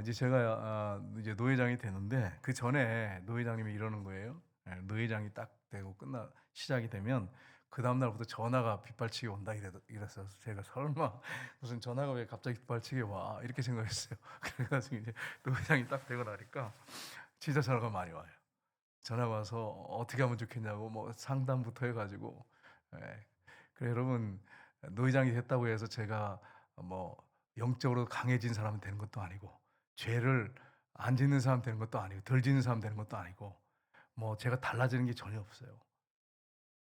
이제 제가 이제 노회장이 되는데 그 전에 노회장님이 이러는 거예요. 예, 노회장이 딱 되고 시작이 되면 그다음 날부터 전화가 빗발치게 온다 이래서 제가 설마 무슨 전화가 왜 갑자기 빗발치게 와 이렇게 생각했어요. 그래 가지고 이제 노회장이 딱 되고 나니까 진짜 전화가 많이 와요. 전화가 와서 어떻게 하면 좋겠냐고 뭐 상담부터 해 가지고. 예. 그래 여러분, 노회장이 됐다고 해서 제가 뭐 영적으로 강해진 사람이 되는 것도 아니고 죄를 안 짓는 사람 되는 것도 아니고 덜 짓는 사람 되는 것도 아니고 뭐 제가 달라지는 게 전혀 없어요.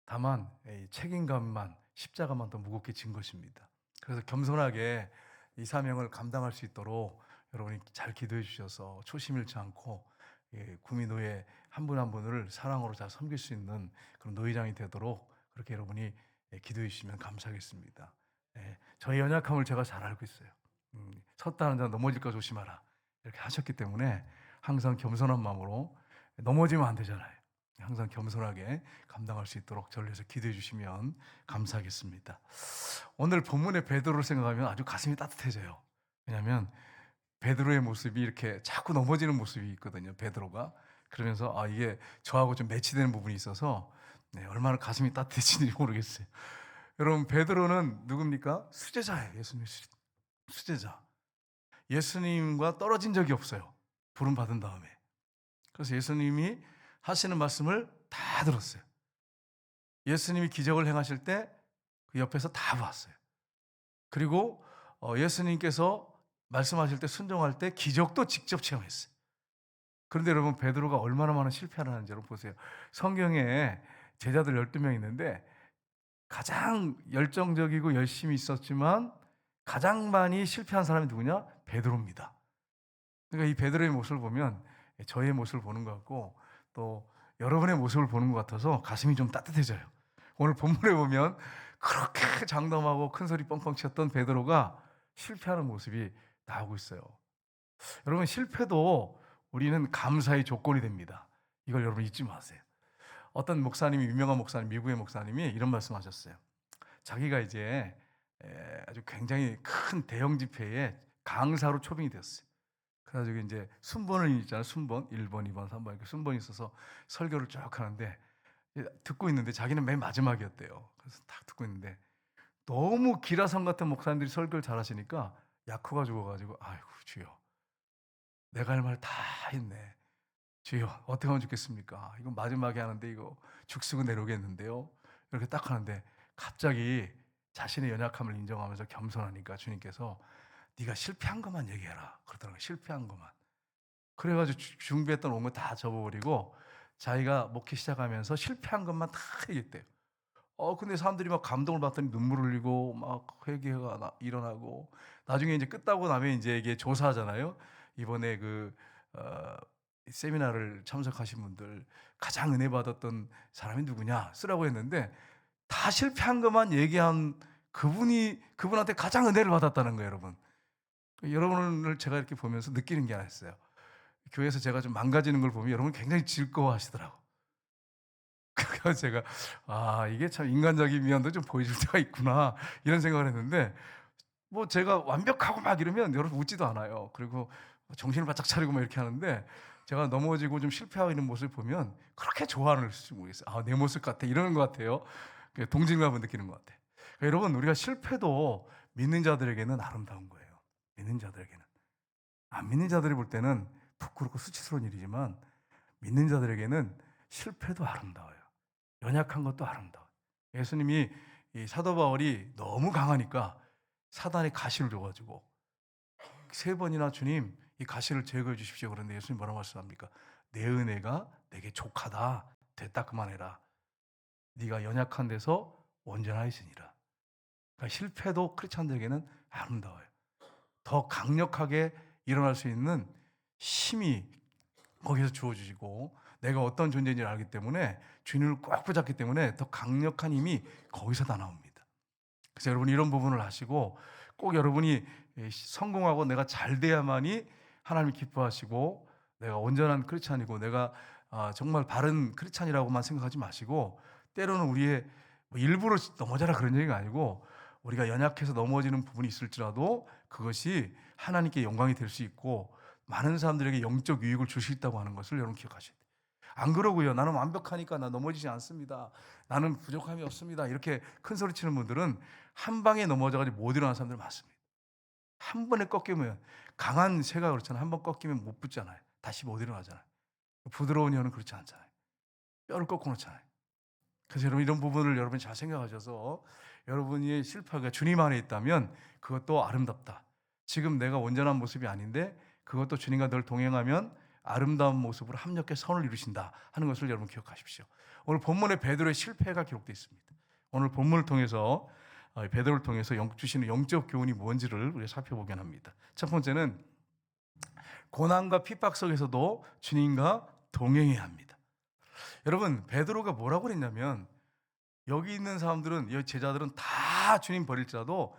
다만 이 책임감만 십자가만 더 무겁게 진 것입니다. 그래서 겸손하게 이 사명을 감당할 수 있도록 여러분이 잘 기도해 주셔서 초심 잃지 않고 구미 노예 한 분 한 분을 사랑으로 잘 섬길 수 있는 그런 노회장이 되도록 그렇게 여러분이 기도해 주시면 감사하겠습니다. 저의 연약함을 제가 잘 알고 있어요. 섰다 앉아 넘어질까 조심하라 이렇게 하셨기 때문에 항상 겸손한 마음으로, 넘어지면 안 되잖아요. 항상 겸손하게 감당할 수 있도록 저를 위해서 기도해 주시면 감사하겠습니다. 오늘 본문의 베드로를 생각하면 아주 가슴이 따뜻해져요. 왜냐하면 베드로의 모습이 이렇게 자꾸 넘어지는 모습이 있거든요. 베드로가 그러면서 이게 저하고 좀 매치되는 부분이 있어서 얼마나 가슴이 따뜻해지는지 모르겠어요. 여러분, 베드로는 누굽니까? 수제자예요. 예수님의 수제자. 예수님과 떨어진 적이 없어요. 부름 받은 다음에. 그래서 예수님이 하시는 말씀을 다 들었어요. 예수님이 기적을 행하실 때 그 옆에서 다 봤어요. 그리고 예수님께서 말씀하실 때 순종할 때 기적도 직접 체험했어요. 그런데 여러분, 베드로가 얼마나 많은 실패를 하는지 여러분 보세요. 성경에 제자들 12명 있는데 가장 열정적이고 열심히 있었지만 가장 많이 실패한 사람이 누구냐? 베드로입니다. 그러니까 이 베드로의 모습을 보면 저의 모습을 보는 것 같고 또 여러분의 모습을 보는 것 같아서 가슴이 좀 따뜻해져요. 오늘 본문에 보면 그렇게 장담하고 큰 소리 뻥뻥 쳤던 베드로가 실패하는 모습이 나오고 있어요. 여러분, 실패도 우리는 감사의 조건이 됩니다. 이걸 여러분 잊지 마세요. 어떤 목사님이, 유명한 목사님, 미국의 목사님이 이런 말씀하셨어요. 자기가 이제 아주 굉장히 큰 대형 집회에 강사로 초빙이 됐어요. 그래가지고 이제 순번을 있잖아요. 순번 1번, 2번, 3번 이렇게 순번이 있어서 설교를 쭉 하는데 듣고 있는데 자기는 맨 마지막이었대요. 그래서 딱 듣고 있는데 너무 기라성 같은 목사님들이 설교를 잘하시니까 약호가 죽어가지고 아이고 주여, 내가 할 말 다 했네. 주여, 어떻게 하면 좋겠습니까? 이거 마지막에 하는데 이거 죽쓰고 내려오겠는데요. 이렇게 딱 하는데 갑자기 자신의 연약함을 인정하면서 겸손하니까 주님께서 네가 실패한 것만 얘기해라 그러더라고요. 실패한 것만. 그래가지고 준비했던 온 거 다 접어버리고 자기가 목회 시작하면서 실패한 것만 다 얘기했대요. 근데 사람들이 막 감동을 받더니 눈물 흘리고 막 회개가 일어나고 나중에 이제 끝나고 나면 이제 이게 조사하잖아요. 이번에 어, 세미나를 참석하신 분들 가장 은혜 받았던 사람이 누구냐 쓰라고 했는데 다 실패한 것만 얘기한 그분한테 가장 은혜를 받았다는 거예요, 여러분. 여러분을 제가 이렇게 보면서 느끼는 게 하나 있어요. 교회에서 제가 좀 망가지는 걸 보면 여러분 굉장히 즐거워하시더라고. 그래서 제가 이게 참 인간적인 면도 좀 보여줄 때가 있구나 이런 생각을 했는데 뭐 제가 완벽하고 막 이러면 여러분 웃지도 않아요. 그리고 정신을 바짝 차리고 막 이렇게 하는데 제가 넘어지고 좀 실패하고 있는 모습을 보면 그렇게 좋아하는지 모르겠어요. 내 모습 같아 이러는 것 같아요. 동질감을 느끼는 것 같아요. 그러니까 여러분, 우리가 실패도 믿는 자들에게는 아름다운 거예요. 믿는 자들에게는. 안 믿는 자들이 볼 때는 부끄럽고 수치스러운 일이지만 믿는 자들에게는 실패도 아름다워요. 연약한 것도 아름다워요. 예수님이 이 사도 바울이 너무 강하니까 사단이 가시를 줘가지고 3번이나 주님 이 가시를 제거해 주십시오. 그런데 예수님 뭐라고 말씀합니까? 내 은혜가 내게 족하다. 됐다 그만해라. 네가 연약한 데서 온전하시니라. 그러니까 실패도 크리스찬들에게는 아름다워요. 더 강력하게 일어날 수 있는 힘이 거기서 주어지고 내가 어떤 존재인지를 알기 때문에 주님을 꽉 붙잡기 때문에 더 강력한 힘이 거기서 다 나옵니다. 그래서 여러분 이런 부분을 하시고 꼭 여러분이 성공하고 내가 잘 돼야만이 하나님이 기뻐하시고 내가 온전한 크리스찬이고 내가 정말 바른 크리스찬이라고만 생각하지 마시고 때로는 우리의 뭐 일부러 넘어져라 그런 얘기가 아니고 우리가 연약해서 넘어지는 부분이 있을지라도 그것이 하나님께 영광이 될 수 있고 많은 사람들에게 영적 유익을 줄 수 있다고 하는 것을 여러분 기억하셔야 돼요. 안 그러고요. 나는 완벽하니까 나 넘어지지 않습니다. 나는 부족함이 없습니다. 이렇게 큰 소리 치는 분들은 한 방에 넘어져가지고 못 일어나는 사람들 많습니다. 한 번에 꺾이면, 강한 새가 그렇잖아요. 한 번 꺾이면 못 붙잖아요. 다시 못 일어나잖아요. 부드러운 혀는 그렇지 않잖아요. 뼈를 꺾어 놓잖아요. 그래서 여러분 이런 부분을 여러분이 잘 생각하셔서 여러분이 실패가 주님 안에 있다면 그것도 아름답다. 지금 내가 온전한 모습이 아닌데 그것도 주님과 늘 동행하면 아름다운 모습으로 합력해 선을 이루신다 하는 것을 여러분 기억하십시오. 오늘 본문에 베드로의 실패가 기록되어 있습니다. 오늘 본문을 통해서 베드로를 통해서 주시는 영적 교훈이 뭔지를 우리가 살펴보긴 합니다. 첫 번째는 고난과 핍박 속에서도 주님과 동행해야 합니다. 여러분 베드로가 뭐라고 그랬냐면 여기 있는 사람들은, 이 제자들은 다 주님 버릴지라도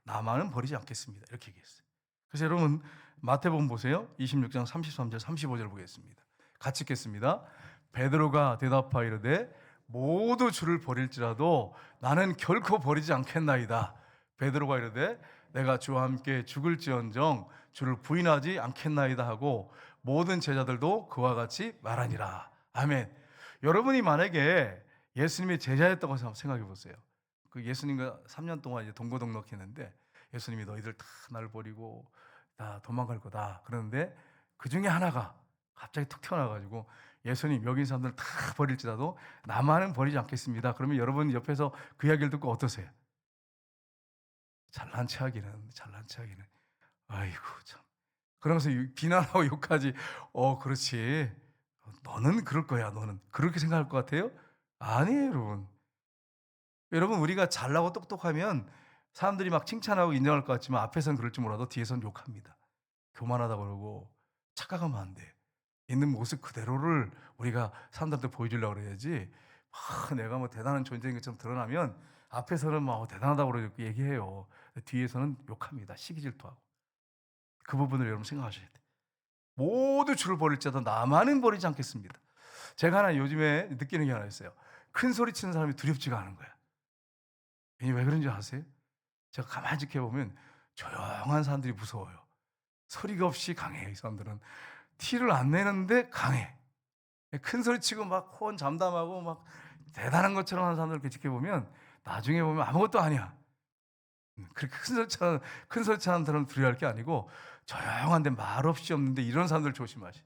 나만은 버리지 않겠습니다. 이렇게 얘기했어요. 그래서 여러분 마태복음 보세요. 26장 33절 35절 보겠습니다. 같이 읽겠습니다. 베드로가 대답하여 이르되 모두 주를 버릴지라도 나는 결코 버리지 않겠나이다. 베드로가 이르되 내가 주와 함께 죽을지언정 주를 부인하지 않겠나이다 하고 모든 제자들도 그와 같이 말하니라. 아멘. 여러분이 만약에 예수님의 제자였다고 생각해 보세요. 그 예수님과 3년 동안 이제 동고동락했는데 예수님이 너희들 다 나를 버리고 다 도망갈 거다 그러는데 그 중에 하나가 갑자기 툭 튀어나와가지고 예수님 여기 있는 사람들 다 버릴지라도 나만은 버리지 않겠습니다. 그러면 여러분 옆에서 그 이야기를 듣고 어떠세요? 잘난 체하기는 아이고 참 그러면서 비난하고 욕하지. 그렇지 너는 그럴 거야. 너는 그렇게 생각할 것 같아요? 아니에요 여러분. 여러분 우리가 잘나고 똑똑하면 사람들이 막 칭찬하고 인정할 것 같지만 앞에서는 그럴지 몰라도 뒤에서는 욕합니다. 교만하다 그러고 착각하면 안 돼. 있는 모습 그대로를 우리가 사람들한테 보여주려고 그래야지 내가 뭐 대단한 존재인 것처럼 드러나면 앞에서는 막 대단하다고 그러고 얘기해요. 뒤에서는 욕합니다. 시기 질투하고. 그 부분을 여러분 생각하셔야 돼요. 모두 주를 버릴지라도 나만은 버리지 않겠습니다. 제가 하나 요즘에 느끼는 게 하나 있어요. 큰 소리 치는 사람이 두렵지가 않은 거야. 왜 그런지 아세요? 제가 가만히 지켜보면 조용한 사람들이 무서워요. 소리가 없이 강해. 이 사람들은 티를 안 내는데 강해. 큰 소리 치고 막 호언 잠담하고 막 대단한 것처럼 하는 사람들 이렇게 지켜보면 나중에 보면 아무것도 아니야. 그렇게 큰 소리 치는 사람 두려워할 게 아니고 조용한데 말 없이 없는데 이런 사람들 조심하시.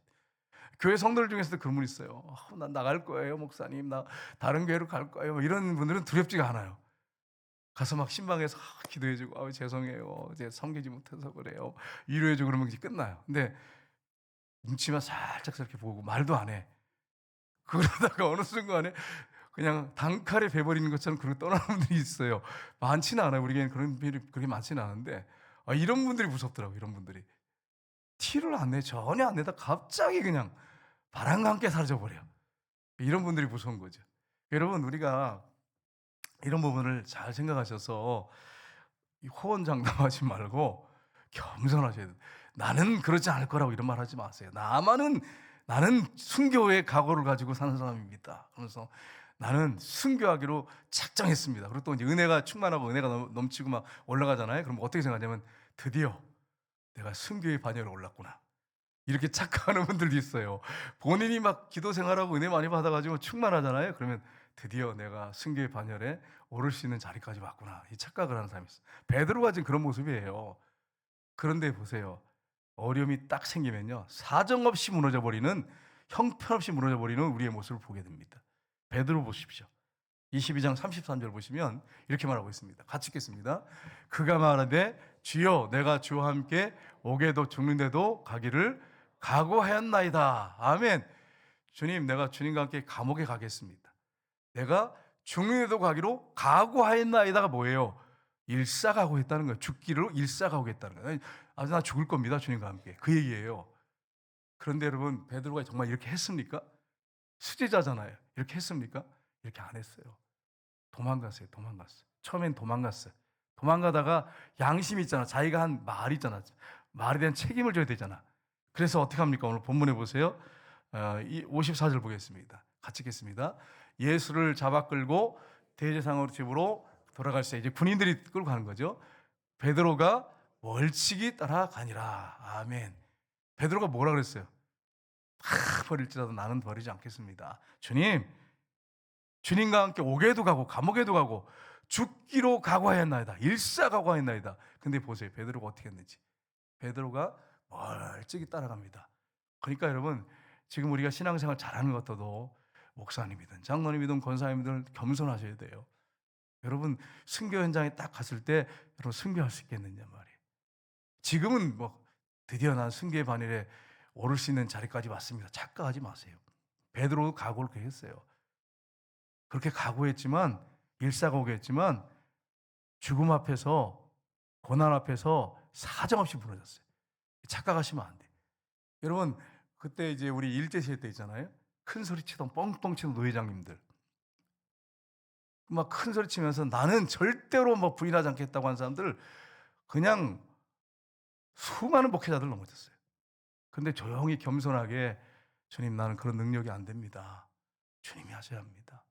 교회 성도들 중에서도 그런 분 있어요. 난 나갈 거예요 목사님. 나 다른 교회로 갈 거예요. 뭐 이런 분들은 두렵지가 않아요. 가서 막 신방에서 기도해주고 죄송해요. 제가 섬기지 못해서 그래요. 위로해주고 그러면 이제 끝나요. 근데 눈치만 살짝 저렇게 보고 말도 안 해. 그러다가 어느 순간에 그냥 단칼에 베버리는 것처럼 그렇게 떠나는 분들이 있어요. 많지는 않아요. 우리에게는 그런 분들이 그렇게 많지는 않은데 이런 분들이 무섭더라고요. 이런 분들이. 티를 안 내. 전혀 안 내다 갑자기 그냥 바람과 함께 사라져버려요. 이런 분들이 무서운 거죠. 여러분 우리가 이런 부분을 잘 생각하셔서 호언장담하지 말고 겸손하셔야 돼요. 나는 그러지 않을 거라고 이런 말 하지 마세요. 나는 순교의 각오를 가지고 사는 사람입니다. 그래서 나는 순교하기로 작정했습니다. 그리고 또 이제 은혜가 충만하고 은혜가 넘치고 막 올라가잖아요. 그럼 어떻게 생각하냐면 드디어 내가 순교의 반열에 올랐구나. 이렇게 착각하는 분들도 있어요. 본인이 막 기도 생활하고 은혜 많이 받아가지고 충만하잖아요. 그러면 드디어 내가 순교의 반열에 오를 수 있는 자리까지 왔구나. 이 착각을 하는 사람이 있어요. 베드로가 지금 그런 모습이에요. 그런데 보세요. 어려움이 딱 생기면요. 사정없이 무너져버리는, 형편없이 무너져버리는 우리의 모습을 보게 됩니다. 베드로 보십시오. 22장 33절 보시면 이렇게 말하고 있습니다. 같이 읽겠습니다. 그가 말하되 주여 내가 주와 함께 옥에도 죽는데도 가기를 각오하였나이다. 아멘. 주님 내가 주님과 함께 감옥에 가겠습니다. 내가 죽는데도 가기로 각오하였나이다가 뭐예요? 일사각오했다는 거예요. 죽기를 일사각오했다는 거예요. 나 죽을 겁니다. 주님과 함께. 그 얘기예요. 그런데 여러분 베드로가 정말 이렇게 했습니까? 수제자잖아요. 이렇게 했습니까? 이렇게 안 했어요. 도망갔어요. 처음엔 도망갔어요. 도망가다가 양심이 있잖아. 자기가 한 말 있잖아. 말에 대한 책임을 져야 되잖아. 그래서 어떻게 합니까? 오늘 본문에 보세요. 54절 보겠습니다. 같이 읽겠습니다. 예수를 잡아 끌고 대제사장으로 집으로 돌아갈 때 이제 군인들이 끌고 가는 거죠. 베드로가 월찍이 따라가니라. 아멘. 베드로가 뭐라 그랬어요? 다 버릴지라도 나는 버리지 않겠습니다. 주님과 함께 옥에도 가고 감옥에도 가고 죽기로 각오하였나이다. 일사각오하였나이다. 근데 보세요. 베드로가 어떻게 했는지. 베드로가 멀찍이 따라갑니다. 그러니까 여러분, 지금 우리가 신앙생활 잘하는 것 같아도 목사님이든 장로님이든 권사님이든 겸손하셔야 돼요. 여러분, 순교 현장에 딱 갔을 때 여러분 순교할 수 있겠느냐 말이에요. 지금은 뭐 드디어 난 순교의 반열에 오를 수 있는 자리까지 왔습니다. 착각하지 마세요. 베드로도 각오를 그렇게 했어요. 그렇게 각오했지만, 일사각오했지만 죽음 앞에서, 고난 앞에서 사정없이 무너졌어요. 착각하시면 안 돼요. 여러분, 그때 이제 우리 일제시대 때 있잖아요. 큰 소리 치던 뻥뻥 치던 노회장님들 막 큰 소리 치면서 나는 절대로 뭐 부인하지 않겠다고 하는 사람들 그냥 수많은 목회자들 넘어졌어요. 근데 조용히 겸손하게 주님, 나는 그런 능력이 안 됩니다. 주님이 하셔야 합니다.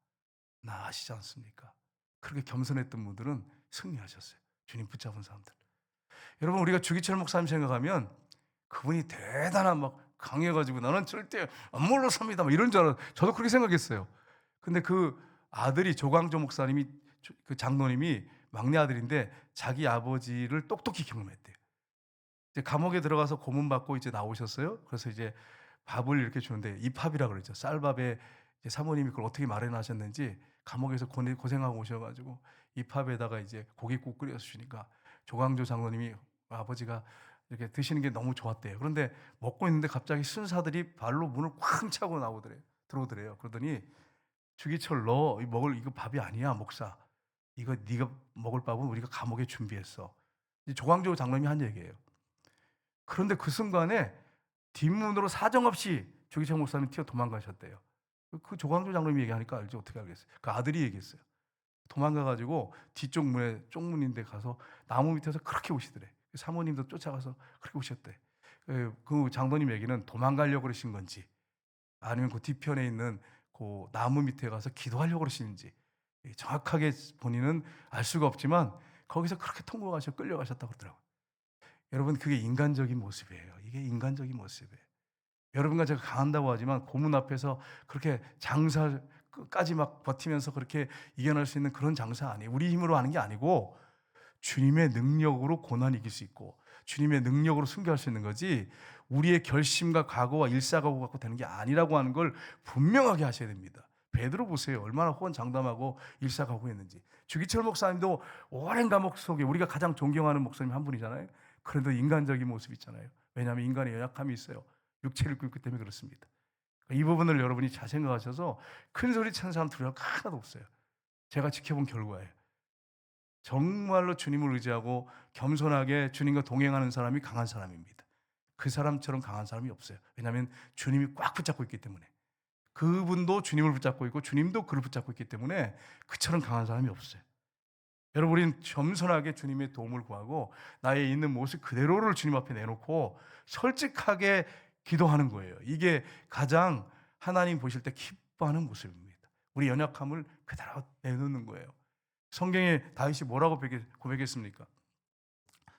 나 아시지 않습니까? 그렇게 겸손했던 분들은 승리하셨어요. 주님 붙잡은 사람들. 여러분, 우리가 주기철 목사님 생각하면 그분이 대단한 막 강해가지고 나는 절대 안 물러섭니다 막 이런 줄 알았어요. 저도 그렇게 생각했어요. 근데 그 아들이 조광조 목사님이, 그 장로님이 막내 아들인데 자기 아버지를 똑똑히 경험했대요. 이제 감옥에 들어가서 고문 받고 이제 나오셨어요. 그래서 이제 밥을 이렇게 주는데 입합이라 그러죠. 쌀밥에 이제 사모님이 그걸 어떻게 마련하셨는지 감옥에서 고생하고 오셔가지고 입합에다가 이제 고깃국 끓여서 주니까 조광조 장로님이 아버지가 이렇게 드시는 게 너무 좋았대요. 그런데 먹고 있는데 갑자기 순사들이 발로 문을 쾅 차고 들어오더래요. 그러더니 주기철, 너 먹을 이거 밥이 아니야, 목사. 이거 네가 먹을 밥은 우리가 감옥에 준비했어. 조광조 장로님이 한 얘기예요. 그런데 그 순간에 뒷문으로 사정없이 주기철 목사님이 튀어 도망가셨대요. 그 조광조 장로님이 얘기하니까 알죠. 어떻게 알겠어요? 그 아들이 얘기했어요. 도망가가지고 뒤쪽 문에 쪽문인데 가서 나무 밑에서 그렇게 우시더래. 사모님도 쫓아가서 그렇게 우셨대. 그 장로님 얘기는 도망가려고 그러신 건지 아니면 그 뒤편에 있는 그 나무 밑에 가서 기도하려고 그러시는지 정확하게 본인은 알 수가 없지만 거기서 그렇게 통곡하셔 끌려가셨다고 그러더라고요. 여러분, 그게 인간적인 모습이에요. 이게 인간적인 모습이에요. 여러분과 제가 강한다고 하지만 고문 앞에서 그렇게 장사까지 막 버티면서 그렇게 이겨낼 수 있는 그런 장사 아니에요. 우리 힘으로 하는 게 아니고 주님의 능력으로 고난 이길 수 있고 주님의 능력으로 순교할 수 있는 거지 우리의 결심과 각오와 일사각오 갖고 되는 게 아니라고 하는 걸 분명하게 하셔야 됩니다. 베드로 보세요. 얼마나 호언장담하고 일사각오했는지. 주기철 목사님도 오랜 감옥 속에 우리가 가장 존경하는 목사님 한 분이잖아요. 그래도 인간적인 모습이 있잖아요. 왜냐하면 인간의 연약함이 있어요. 육체를 입고 있기 때문에 그렇습니다. 이 부분을 여러분이 잘 생각하셔서 큰 소리 치는 사람 두려움 하나도 없어요. 제가 지켜본 결과예요. 정말로 주님을 의지하고 겸손하게 주님과 동행하는 사람이 강한 사람입니다. 그 사람처럼 강한 사람이 없어요. 왜냐하면 주님이 꽉 붙잡고 있기 때문에. 그분도 주님을 붙잡고 있고 주님도 그를 붙잡고 있기 때문에 그처럼 강한 사람이 없어요. 여러분, 우리는 겸손하게 주님의 도움을 구하고 나의 있는 모습 그대로를 주님 앞에 내놓고 솔직하게 기도하는 거예요. 이게 가장 하나님 보실 때 기뻐하는 모습입니다. 우리 연약함을 그대로 내놓는 거예요. 성경에 다윗이 뭐라고 고백했습니까?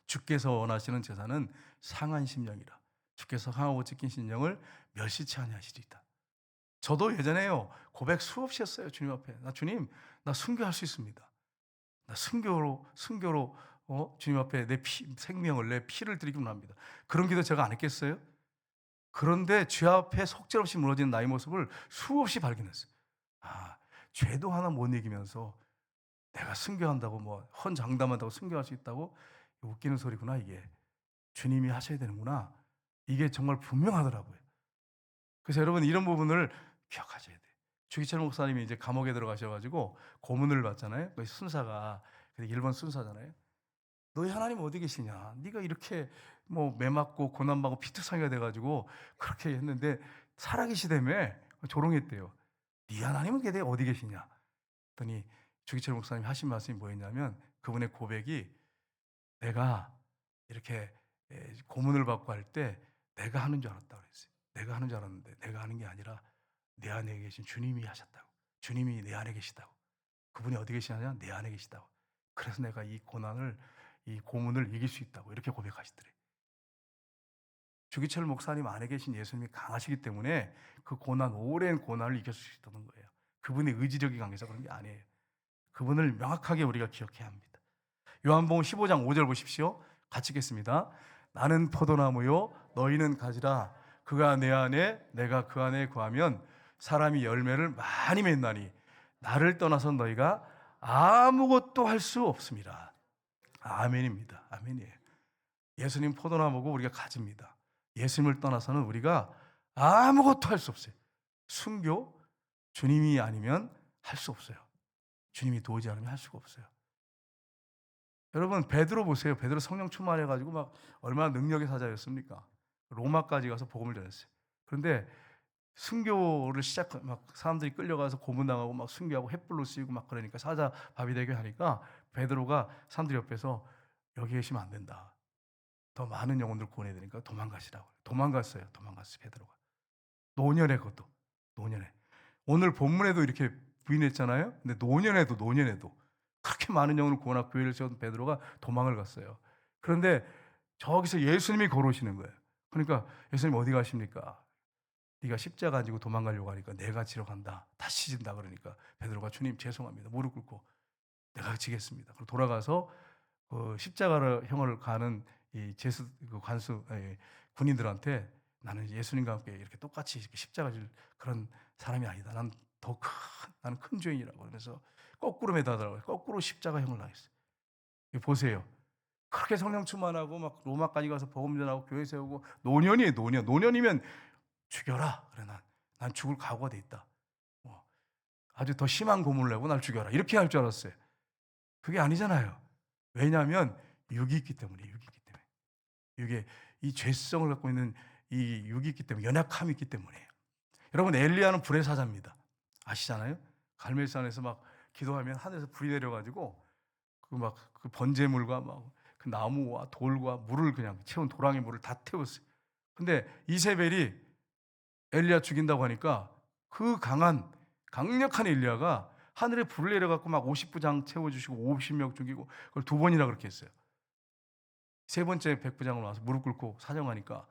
주께서 원하시는 제사는 상한 심령이라. 주께서 상하고 찢긴 심령을 멸시치 아니하시리이다. 저도 예전에요 고백 수없이 했어요. 주님 앞에. 주님, 나 순교할 수 있습니다. 나 순교로 주님 앞에 내 생명을, 내 피를 드리기로 합니다. 그런 기도 제가 안 했겠어요? 그런데 죄 앞에 속절없이 무너지는 나의 모습을 수없이 발견했어요. 아, 죄도 하나 못 이기면서 내가 순교한다고 뭐 헌장담한다고 순교할 수 있다고 웃기는 소리구나 이게. 주님이 하셔야 되는구나. 이게 정말 분명하더라고요. 그래서 여러분, 이런 부분을 기억하셔야 돼요. 주기철 목사님이 이제 감옥에 들어가셔가지고 고문을 받잖아요. 그 순사가 일본 순사잖아요. 너희 하나님 어디 계시냐? 네가 이렇게 뭐 매맞고 고난받고 피투성이가 돼가지고 그렇게 했는데 살아계시다며 조롱했대요. 네 하나님은 어디 계시냐? 그랬더니 주기철 목사님 하신 말씀이 뭐였냐면 그분의 고백이 내가 이렇게 고문을 받고 할 때 내가 하는 줄 알았다고 그랬어요. 내가 하는 줄 알았는데 내가 하는 게 아니라 내 안에 계신 주님이 하셨다고. 주님이 내 안에 계시다고. 그분이 어디 계시냐? 내 안에 계시다고. 그래서 내가 이 고난을 이 고문을 이길 수 있다고 이렇게 고백하시더래요. 주기철 목사님 안에 계신 예수님이 강하시기 때문에 그 고난, 오랜 고난을 이길 수 있다는 거예요. 그분의 의지력이 강해서 그런 게 아니에요. 그분을 명확하게 우리가 기억해야 합니다. 요한복음 15장 5절 보십시오. 같이 읽겠습니다. 나는 포도나무요 너희는 가지라. 그가 내 안에 내가 그 안에 거하면 사람이 열매를 많이 맺나니 나를 떠나서 너희가 아무것도 할 수 없습니다. 아멘입니다. 아멘이에요. 예수님 포도나무고 우리가 가지입니다. 예수님을 떠나서는 우리가 아무것도 할 수 없어요. 순교, 주님이 아니면 할 수 없어요. 주님이 도우지 않으면 할 수가 없어요. 여러분 베드로 보세요. 베드로 성령 충만해가지고 막 얼마나 능력의 사자였습니까? 로마까지 가서 복음을 전했어요. 그런데 순교를 막 사람들이 끌려가서 고문당하고 막 순교하고 횃불로 씌우고 막 그러니까 사자 밥이 되게 하니까 베드로가 사람들 옆에서 여기 계시면 안 된다. 더 많은 영혼들 구원해야 되니까 도망가시라고. 도망갔어요. 베드로가. 노년에 그것도. 노년에. 오늘 본문에도 이렇게 부인했잖아요. 근데 노년에도 그렇게 많은 영혼을 구원하고 교회를 세운 베드로가 도망을 갔어요. 그런데 저기서 예수님이 걸어오시는 거예요. 그러니까 예수님 어디 가십니까? 네가 십자가 가지고 도망가려고 하니까 내가 지러 간다. 다시 진다 그러니까 베드로가 주님 죄송합니다. 무릎 꿇고 내가 지겠습니다. 그리고 돌아가서 십자가를 형을 가는 이 제수 관수 군인들한테 나는 예수님과 함께 이렇게 똑같이 이렇게 십자가 질 그런 사람이 아니다. 나는 큰 죄인이라고 그러면서 거꾸로 매다더라고요. 거꾸로 십자가형을 당했어요. 보세요. 그렇게 성령 충만하고 막 로마까지 가서 복음 전하고 교회 세우고 노년이에요. 노년이면 죽여라. 그래 난 죽을 각오가 돼 있다. 아주 더 심한 고문을 내고 날 죽여라. 이렇게 할 줄 알았어요. 그게 아니잖아요. 왜냐하면 육이 있기 때문에. 육에 이 죄성을 갖고 있는 이 육이 있기 때문에 연약함이 있기 때문에. 여러분 엘리야는 불의 사자입니다. 아시잖아요? 갈멜산에서 막 기도하면 하늘에서 불이 내려가지고 그 번제물과 막 그 나무와 돌과 물을 그냥 채운 도랑의 물을 다 태웠어요. 근데 이세벨이 엘리야 죽인다고 하니까 그 강력한 엘리야가 하늘에 불을 내려갖고 막 50부장 채워주시고 50명 죽이고 그걸 2번이나 그렇게 했어요. 세 번째 백부장으로 와서 무릎 꿇고 사정하니까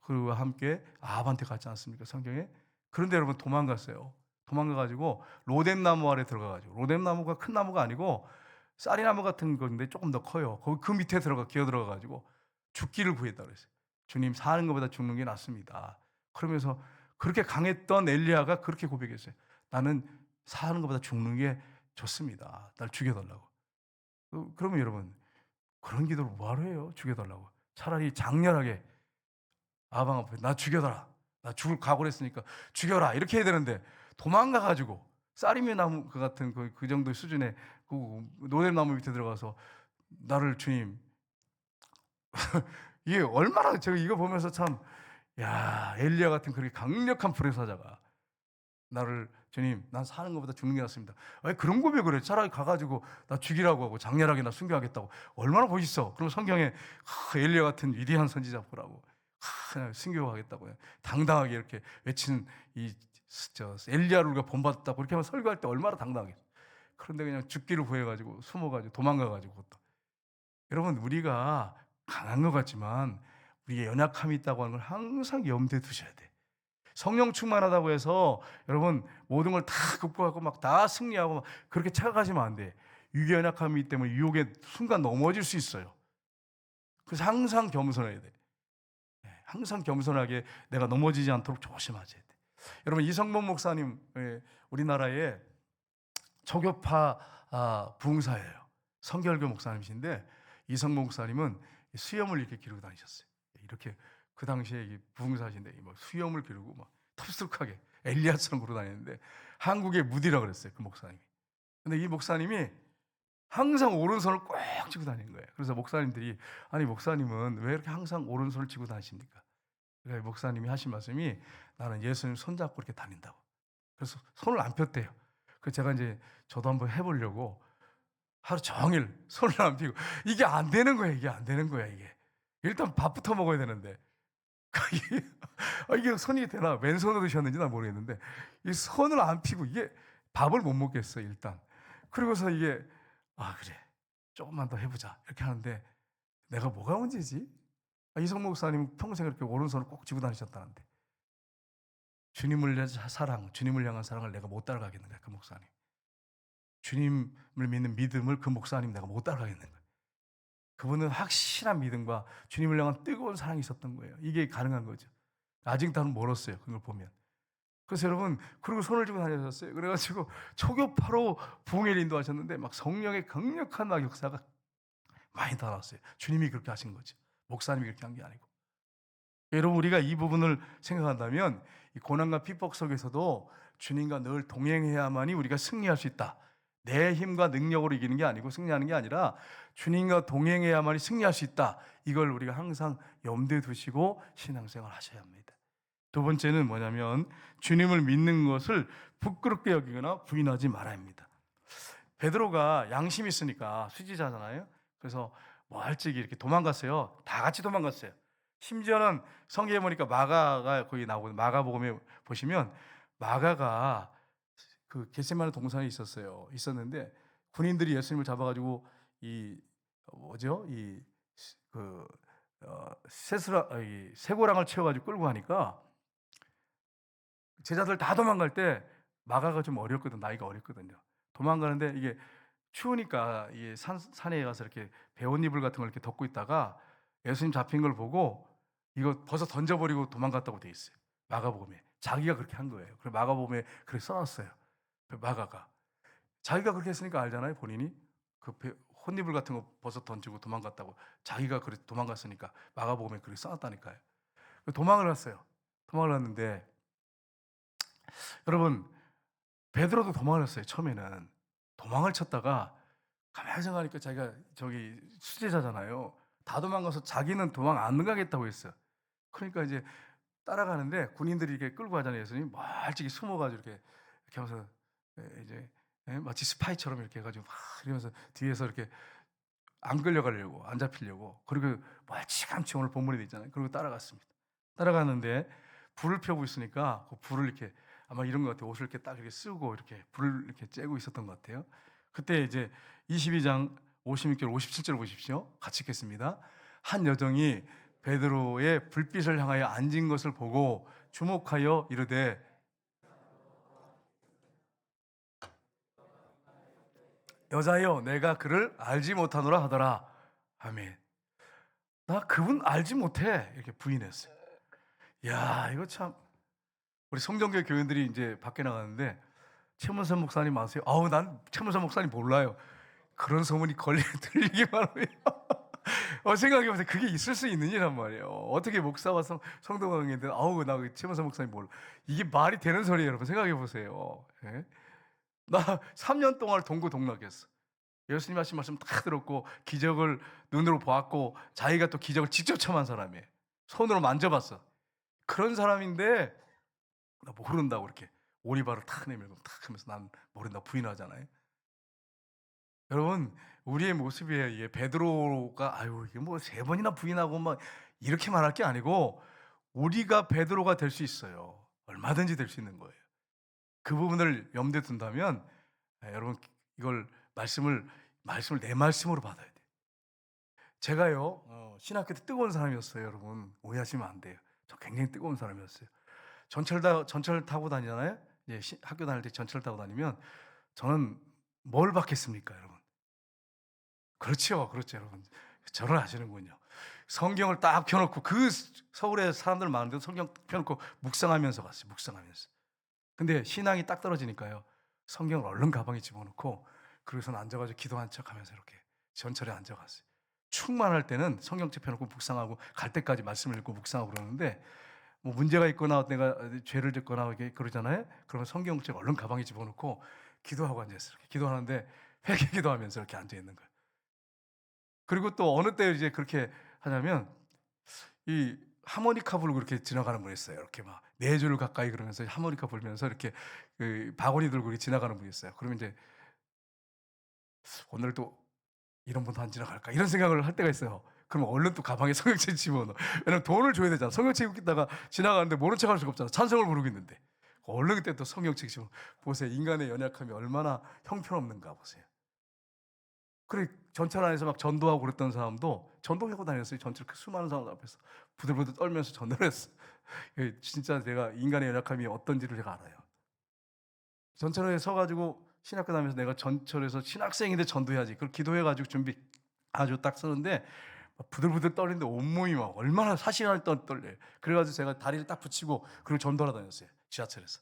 그와 함께 아합한테 갔지 않습니까? 성경에. 그런데 여러분 도망갔어요. 도망가가지고 로뎀나무 아래 들어가가지고 로뎀나무가 큰 나무가 아니고 쌀이나무 같은 건데 조금 더 커요. 그 밑에 기어 들어가가지고 죽기를 구했다 그랬어요. 주님 사는 것보다 죽는 게 낫습니다. 그러면서 그렇게 강했던 엘리야가 그렇게 고백했어요. 나는 사는 것보다 죽는 게 좋습니다. 날 죽여달라고. 그러면 여러분 그런 기도를 뭐하러 해요? 죽여달라고. 차라리 장렬하게 아방 앞에 나 죽여달라. 나 죽을 각오를 했으니까 죽여라. 이렇게 해야 되는데 도망가가지고 쌀이며 나무 같은 그 정도 수준의 그 노뎀나무 밑에 들어가서 나를 주님 이게 얼마나 제가 이거 보면서 참 엘리야 같은 그렇게 강력한 불의 사자가 나를 주님 난 사는 것보다 죽는 게 낫습니다. 왜 그런 고백을 해? 차라리 가가지고 나 죽이라고 하고 장렬하게 나 순교하겠다고. 얼마나 멋있어. 그럼 성경에 엘리야 같은 위대한 선지자 보라고 순교하겠다고 당당하게 이렇게 외치는 엘리야를 우리가 본받았다고 이렇게 하면 설교할 때 얼마나 당당하겠어. 그런데 그냥 죽기를 구해가지고 숨어가지고 도망가가지고 그것도. 여러분 우리가 강한 것 같지만 우리의 연약함이 있다고 하는 걸 항상 염두에 두셔야 돼. 성령 충만하다고 해서 여러분 모든 걸 다 극복하고 막 다 승리하고 막 그렇게 착각하시면 안 돼. 육의 연약함이 있기 때문에 유혹에 순간 넘어질 수 있어요. 그래서 항상 겸손해야 돼. 항상 겸손하게 내가 넘어지지 않도록 조심하셔야 돼. 여러분 이성범 목사님 우리나라의 초교파 부흥사예요. 성결교 목사님이신데 이성범 목사님은 수염을 이렇게 기르고 다니셨어요. 이렇게 그 당시에 부흥사신데 수염을 기르고 막 텁struk하게 엘리야처럼 그러고 다니는데 한국의 무디라 그랬어요. 그 목사님이. 근데 이 목사님이 항상 오른손을 꼭 쥐고 다니는 거예요. 그래서 목사님들이 아니 목사님은 왜 이렇게 항상 오른손을 쥐고 다니십니까? 그러니까 목사님이 하신 말씀이 나는 예수님 손잡고 이렇게 다닌다고. 그래서 손을 안 폈대요. 그래서 제가 이제 저도 한번 해보려고 하루 종일 손을 안 펴고 이게 안 되는 거야. 이게 일단 밥부터 먹어야 되는데 이게 손이 되나 왼손으로 드셨는지 난 모르겠는데 이 손을 안 펴고 이게 밥을 못 먹겠어 일단. 그리고서 이게 그래 조금만 더 해보자 이렇게 하는데 내가 뭐가 문제지? 이성 목사님 평생 이렇게 오른손을 꼭 쥐고 다니셨다는데 주님을 위한 사랑, 주님을 향한 사랑을 내가 못 따라가겠는가 그 목사님. 주님을 믿는 믿음을 그 목사님 내가 못 따라가겠는 거예요. 그분은 확실한 믿음과 주님을 향한 뜨거운 사랑이 있었던 거예요. 이게 가능한 거죠. 아직 나는 멀었어요. 그걸 보면. 그래서 여러분, 그리고 손을 쥐고 다니셨어요. 그래가지고 초교파로 부흥회를 인도하셨는데 막 성령의 강력한 막 역사가 많이 나왔어요. 주님이 그렇게 하신 거죠. 목사님이 그렇게 한 게 아니고. 여러분, 우리가 이 부분을 생각한다면 이 고난과 핍박 속에서도 주님과 늘 동행해야만이 우리가 승리할 수 있다. 내 힘과 능력으로 이기는 게 아니고 승리하는 게 아니라 주님과 동행해야만이 승리할 수 있다. 이걸 우리가 항상 염두에 두시고 신앙생활 하셔야 합니다. 두 번째는 뭐냐면 주님을 믿는 것을 부끄럽게 여기거나 부인하지 말아야 합니다. 베드로가 양심이 있으니까 수지자잖아요. 그래서 멀찍이 이렇게 도망갔어요. 다 같이 도망갔어요. 심지어는 성경에 보니까 마가가 거기 나오고 마가복음에 보시면 마가가 그 겟세마네 동산에 있었는데 군인들이 예수님을 잡아가지고 이 뭐죠 이그 쇠고랑을 채워가지고 끌고 가니까 제자들 다 도망갈 때 마가가 좀 어렸거든. 나이가 어렸거든요. 도망가는데 이게 추우니까 이게 산에 가서 이렇게 배옷이불 같은 걸 이렇게 덮고 있다가 예수님 잡힌 걸 보고 이거 벗어 던져버리고 도망갔다고 돼 있어요. 마가복음에 자기가 그렇게 한 거예요. 그래서 마가복음에 그렇게 써놨어요. 마가가 자기가 그렇게 했으니까 알잖아요. 본인이 그 혼이불 같은 거 벗어 던지고 도망갔다고 자기가 그렇게 도망갔으니까 마가복음에 그렇게 써놨다니까요. 도망을 갔어요. 도망을 갔는데 여러분 베드로도 도망을 했어요. 처음에는 도망을 쳤다가 가만히 생각하니까 자기가 저기 수제자잖아요. 다 도망가서 자기는 도망 안 가겠다고 했어요. 그러니까 이제 따라가는데 군인들이 이렇게 끌고 가잖아요. 예수님 멀찍이 숨어가지고 이렇게 하면서 이제 마치 스파이처럼 이렇게 해가지고 막 이러면서 뒤에서 이렇게 안 끌려가려고 안 잡히려고 그리고 멀찌감치 오늘 본문에 있잖아요. 그리고 따라갔습니다. 따라가는데 불을 펴고 있으니까 그 불을 이렇게 아마 이런 것 같아요. 옷을 이렇게 딱 이렇게 쓰고 이렇게 불을 이렇게 쬐고 있었던 것 같아요. 그때 이제 22장 56절 57절 보십시오. 같이 읽겠습니다. 한 여정이 베드로의 불빛을 향하여 앉은 것을 보고 주목하여 이르되 여자여 내가 그를 알지 못하노라 하더라. 아멘. 나 그분 알지 못해 이렇게 부인했어요. 야 이거 참 우리 성경교 교인들이 이제 밖에 나가는데 최문선 목사님 아세요? 아우 난 최문선 목사님 몰라요. 그런 소문이 들리기만 해요. 생각해보세요. 그게 있을 수 있는 일이란 말이에요. 어떻게 목사와 성도가 있는데 아우 나 최문선 목사님 몰라. 이게 말이 되는 소리예요. 여러분 생각해보세요. 예? 나 3년 동안 동고동락했어. 예수님 하신 말씀 다 들었고 기적을 눈으로 보았고 자기가 또 기적을 직접 체험한 사람이에요. 손으로 만져봤어. 그런 사람인데 나 모른다고 이렇게 오리발을 탁 내밀고 탁 하면서 난 모른다 부인하잖아요. 여러분 우리의 모습이에요. 이게 베드로가 아유 이게 뭐 3번이나 부인하고 막 이렇게 말할 게 아니고 우리가 베드로가 될 수 있어요. 얼마든지 될 수 있는 거예요. 그 부분을 염두에 둔다면 여러분 이걸 말씀을 내 말씀으로 받아야 돼요. 제가요 신학교 때 뜨거운 사람이었어요. 여러분 오해하시면 안 돼요. 저 굉장히 뜨거운 사람이었어요. 전철 타고 다니잖아요. 이제 학교 다닐 때 전철 타고 다니면 저는 뭘 받겠습니까, 여러분? 그렇죠, 그렇죠, 여러분. 저를 아시는군요. 성경을 딱 펴놓고 그 서울에 사람들 많은데 성경 펴놓고 묵상하면서 갔어요. 묵상하면서. 근데 신앙이 딱 떨어지니까요. 성경을 얼른 가방에 집어넣고 그래서 앉아가지고 기도한 척하면서 이렇게 전철에 앉아갔어요. 충만할 때는 성경책 펴놓고 묵상하고 갈 때까지 말씀을 읽고 묵상하고 그러는데 뭐 문제가 있거나 내가 죄를 짓거나 이렇게 그러잖아요. 그러면 성경책 얼른 가방에 집어넣고 기도하고 앉아있어요. 이렇게 기도하는데 회개 기도하면서 이렇게 앉아 있는 거예요. 그리고 또 어느 때 이제 그렇게 하냐면 이 하모니카 불고 그렇게 지나가는 분이 있어요. 이렇게 막 4줄 가까이 그러면서 하모니카 불면서 이렇게 그 바구니 들고 이렇게 지나가는 분이 있어요. 그러면 이제 오늘도 이런 분도 안 지나갈까 이런 생각을 할 때가 있어요. 그러면 얼른 또 가방에 성경책 집어넣어. 왜냐면 돈을 줘야 되잖아. 성경책 입다가 지나가는데 모른 척할 수가 없잖아. 찬송을 부르고 있는데 얼른 그때 또 성경책 집어 보세요. 인간의 연약함이 얼마나 형편없는가 보세요. 그래 전철 안에서 막 전도하고 그랬던 사람도 전도하고 다녔어요. 전철 그 수많은 사람 앞에서 부들부들 떨면서 전도를 했어요. 진짜 제가 인간의 연약함이 어떤지를 제가 알아요. 전철에 서가지고 신학교 다니면서 내가 전철에서 신학생인데 전도해야지. 그걸 기도해가지고 준비 아주 딱 쓰는데 막 부들부들 떨리는데 온몸이 막 얼마나 사시간을 떨려요. 그래가지고 제가 다리를 딱 붙이고 그리고 전도하러 다녔어요. 지하철에서.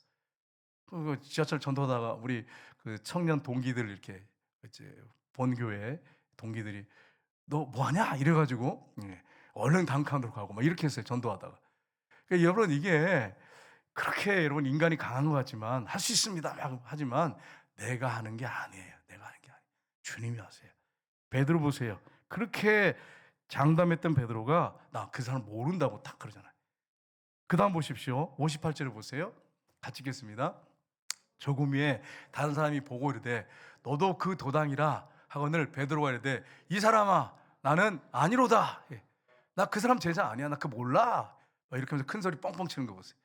그 지하철 전도하다가 우리 그 청년 동기들 이렇게 이제 본교회 동기들이 너 뭐하냐 이래가지고 얼른 다음 칸으로 가고 막 이렇게 했어요. 전도하다가. 그러니까 여러분 이게 그렇게 여러분 인간이 강한 것 같지만 할 수 있습니다. 하지만 내가 하는 게 아니에요. 내가 하는 게 아니에요. 주님이 하세요. 베드로 보세요. 그렇게 장담했던 베드로가 나 그 사람 모른다고 딱 그러잖아요. 그 다음 보십시오. 58절을 보세요. 같이 읽겠습니다. 조금 후에 다른 사람이 보고 이르되 너도 그 도당이라 하거늘 베드로가 이르되 이 사람아 나는 아니로다. 나 그 사람 제자 아니야. 나 그거 몰라. 이렇게 하면서 큰 소리 뻥뻥 치는 거 보세요.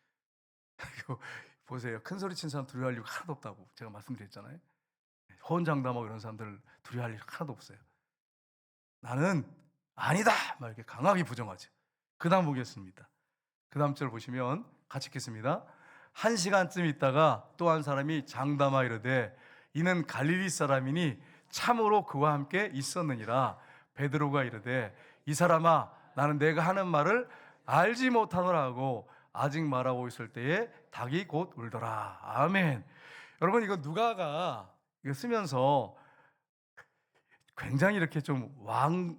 보세요. 큰 소리 친 사람 두려워할 이유가 하나도 없다고 제가 말씀드렸잖아요. 호언장담하고 이런 사람들 두려워할 일 하나도 없어요. 나는 아니다. 막 이렇게 강하게 부정하죠. 그 다음 보겠습니다. 그 다음 절 보시면 같이 읽겠습니다. 1시간쯤 있다가 또 한 사람이 장담하 이르되 이는 갈릴리 사람이니 참으로 그와 함께 있었느니라. 베드로가 이르되 이 사람아 나는 내가 하는 말을 알지 못하노라 하고 아직 말하고 있을 때에 닭이 곧 울더라. 아멘. 여러분 이거 누가가 이거 쓰면서 굉장히 이렇게 좀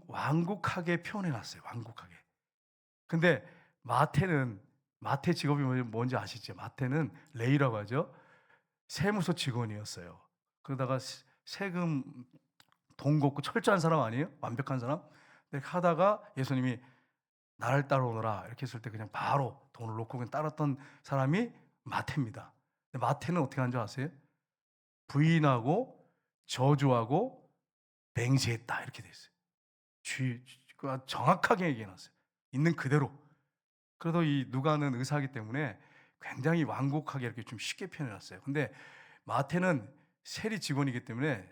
완곡하게 표현해 놨어요. 완곡하게. 근데 마태 직업이 뭔지 아시죠? 마태는 레이라고 하죠. 세무서 직원이었어요. 그러다가 세금 돈 걷고 철저한 사람 아니에요? 완벽한 사람? 근데 하다가 예수님이 나를 따라오너라 이렇게 했을 때 그냥 바로 돈을 놓고 그냥 따랐던 사람이 마태입니다. 근데 마태는 어떻게 한 줄 아세요? 부인하고 저주하고 맹세했다 이렇게 돼 있어요. 정확하게 얘기해 놨어요. 있는 그대로. 그래도 이 누가는 의사이기 때문에 굉장히 완곡하게 이렇게 좀 쉽게 표현해 놨어요. 근데 마태는 세리 직원이기 때문에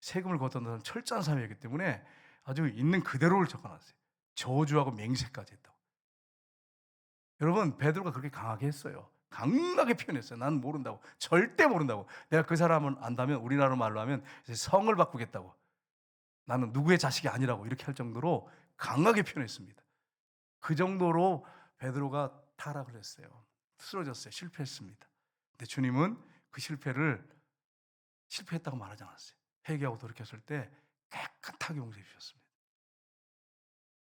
세금을 걷던 사람 철저한 사람이기 때문에 아주 있는 그대로를 적어놨어요. 저주하고 맹세까지 했다고. 여러분 베드로가 그렇게 강하게 했어요. 강하게 표현했어요. 나는 모른다고. 절대 모른다고. 내가 그 사람을 안다면 우리나라 말로 하면 성을 바꾸겠다고. 나는 누구의 자식이 아니라고 이렇게 할 정도로 강하게 표현했습니다. 그 정도로 베드로가 타락을 했어요. 쓰러졌어요. 실패했습니다. 근데 주님은 그 실패했다고 말하지 않았어요. 회개하고 돌이켰을 때 깨끗하게 용서해 주셨습니다.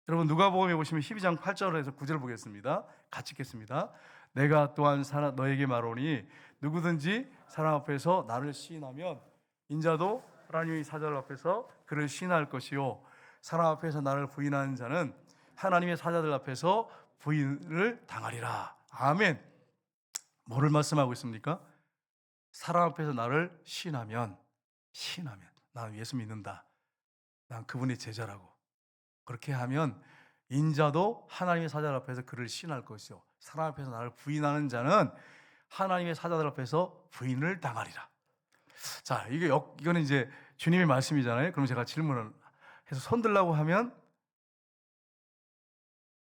여러분 누가복음에 보시면 12장 8절에서 9절 보겠습니다. 같이 읽겠습니다. 내가 또한 너에게 말하노니 누구든지 사람 앞에서 나를 시인하면 인자도 하나님의 사자들 앞에서 그를 시인할 것이요 사람 앞에서 나를 부인하는 자는 하나님의 사자들 앞에서 부인을 당하리라. 아멘. 뭐를 말씀하고 있습니까? 사람 앞에서 나를 시인하면 나는 예수 믿는다. 난 그분의 제자라고. 그렇게 하면 인자도 하나님의 사자들 앞에서 그를 시인할 것이요 사람 앞에서 나를 부인하는 자는 하나님의 사자들 앞에서 부인을 당하리라. 자, 이거는 이제 주님의 말씀이잖아요. 그럼 제가 질문을 해서 손들라고 하면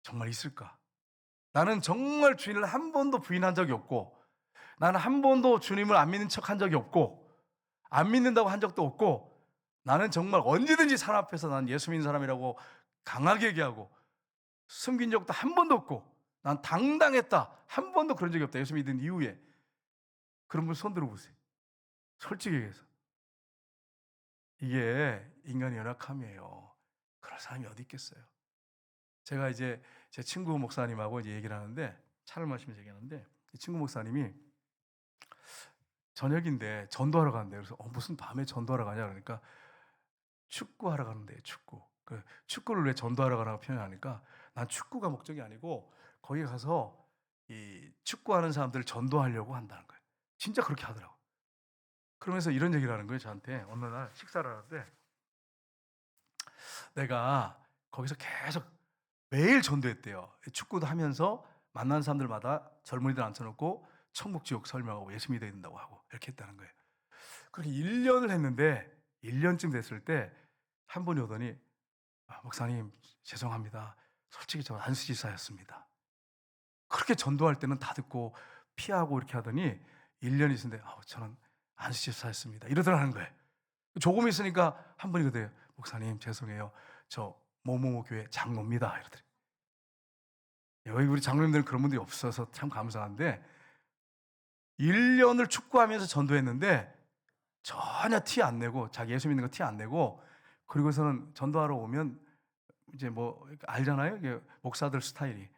정말 있을까? 나는 정말 주님을 한 번도 부인한 적이 없고 나는 한 번도 주님을 안 믿는 척 한 적이 없고 안 믿는다고 한 적도 없고 나는 정말 언제든지 사람 앞에서 난 예수 믿는 사람이라고 강하게 얘기하고 숨긴 적도 한 번도 없고 난 당당했다. 한 번도 그런 적이 없다. 예수 믿은 이후에. 그런 분 손 들어보세요. 솔직히 얘기해서. 이게 인간의 연약함이에요. 그럴 사람이 어디 있겠어요. 제가 이제 제 친구 목사님하고 이제 얘기를 하는데 차를 마시면서 얘기하는데 이 친구 목사님이 저녁인데 전도하러 가는데 그래서 무슨 밤에 전도하러 가냐 그러니까 축구하러 가는데 축구. 그 축구를 왜 전도하러 가라고 표현하니까 난 축구가 목적이 아니고 거기 가서 이 축구하는 사람들을 전도하려고 한다는 거예요. 진짜 그렇게 하더라고. 그러면서 이런 얘기를 하는 거예요. 저한테 어느 날 식사를 하는데 내가 거기서 계속 매일 전도했대요. 축구도 하면서 만난 사람들마다 젊은이들 앉혀놓고 천국 지옥 설명하고 예수 믿어야 된다고 하고 이렇게 했다는 거예요. 그렇게 1년을 했는데 1년쯤 됐을 때 한 분이 오더니 목사님 죄송합니다. 솔직히 저 안수지사였습니다. 그렇게 전도할 때는 다 듣고 피하고 이렇게 하더니 1년 있었는데 저는 안수지사였습니다. 이러더라는 거예요. 조금 있으니까 한 분이 그래요. 목사님 죄송해요. 저 뭐뭐뭐 교회 장로입니다. 이러더래요. 여기 우리 장로님들은 그런 분들이 없어서 참 감사한데 1년을 축구하면서 전도했는데 전혀 티 안 내고 자기 예수 믿는 거 티 안 내고 그리고서는 전도하러 오면 이제 뭐 알잖아요. 이게 목사들 스타일이.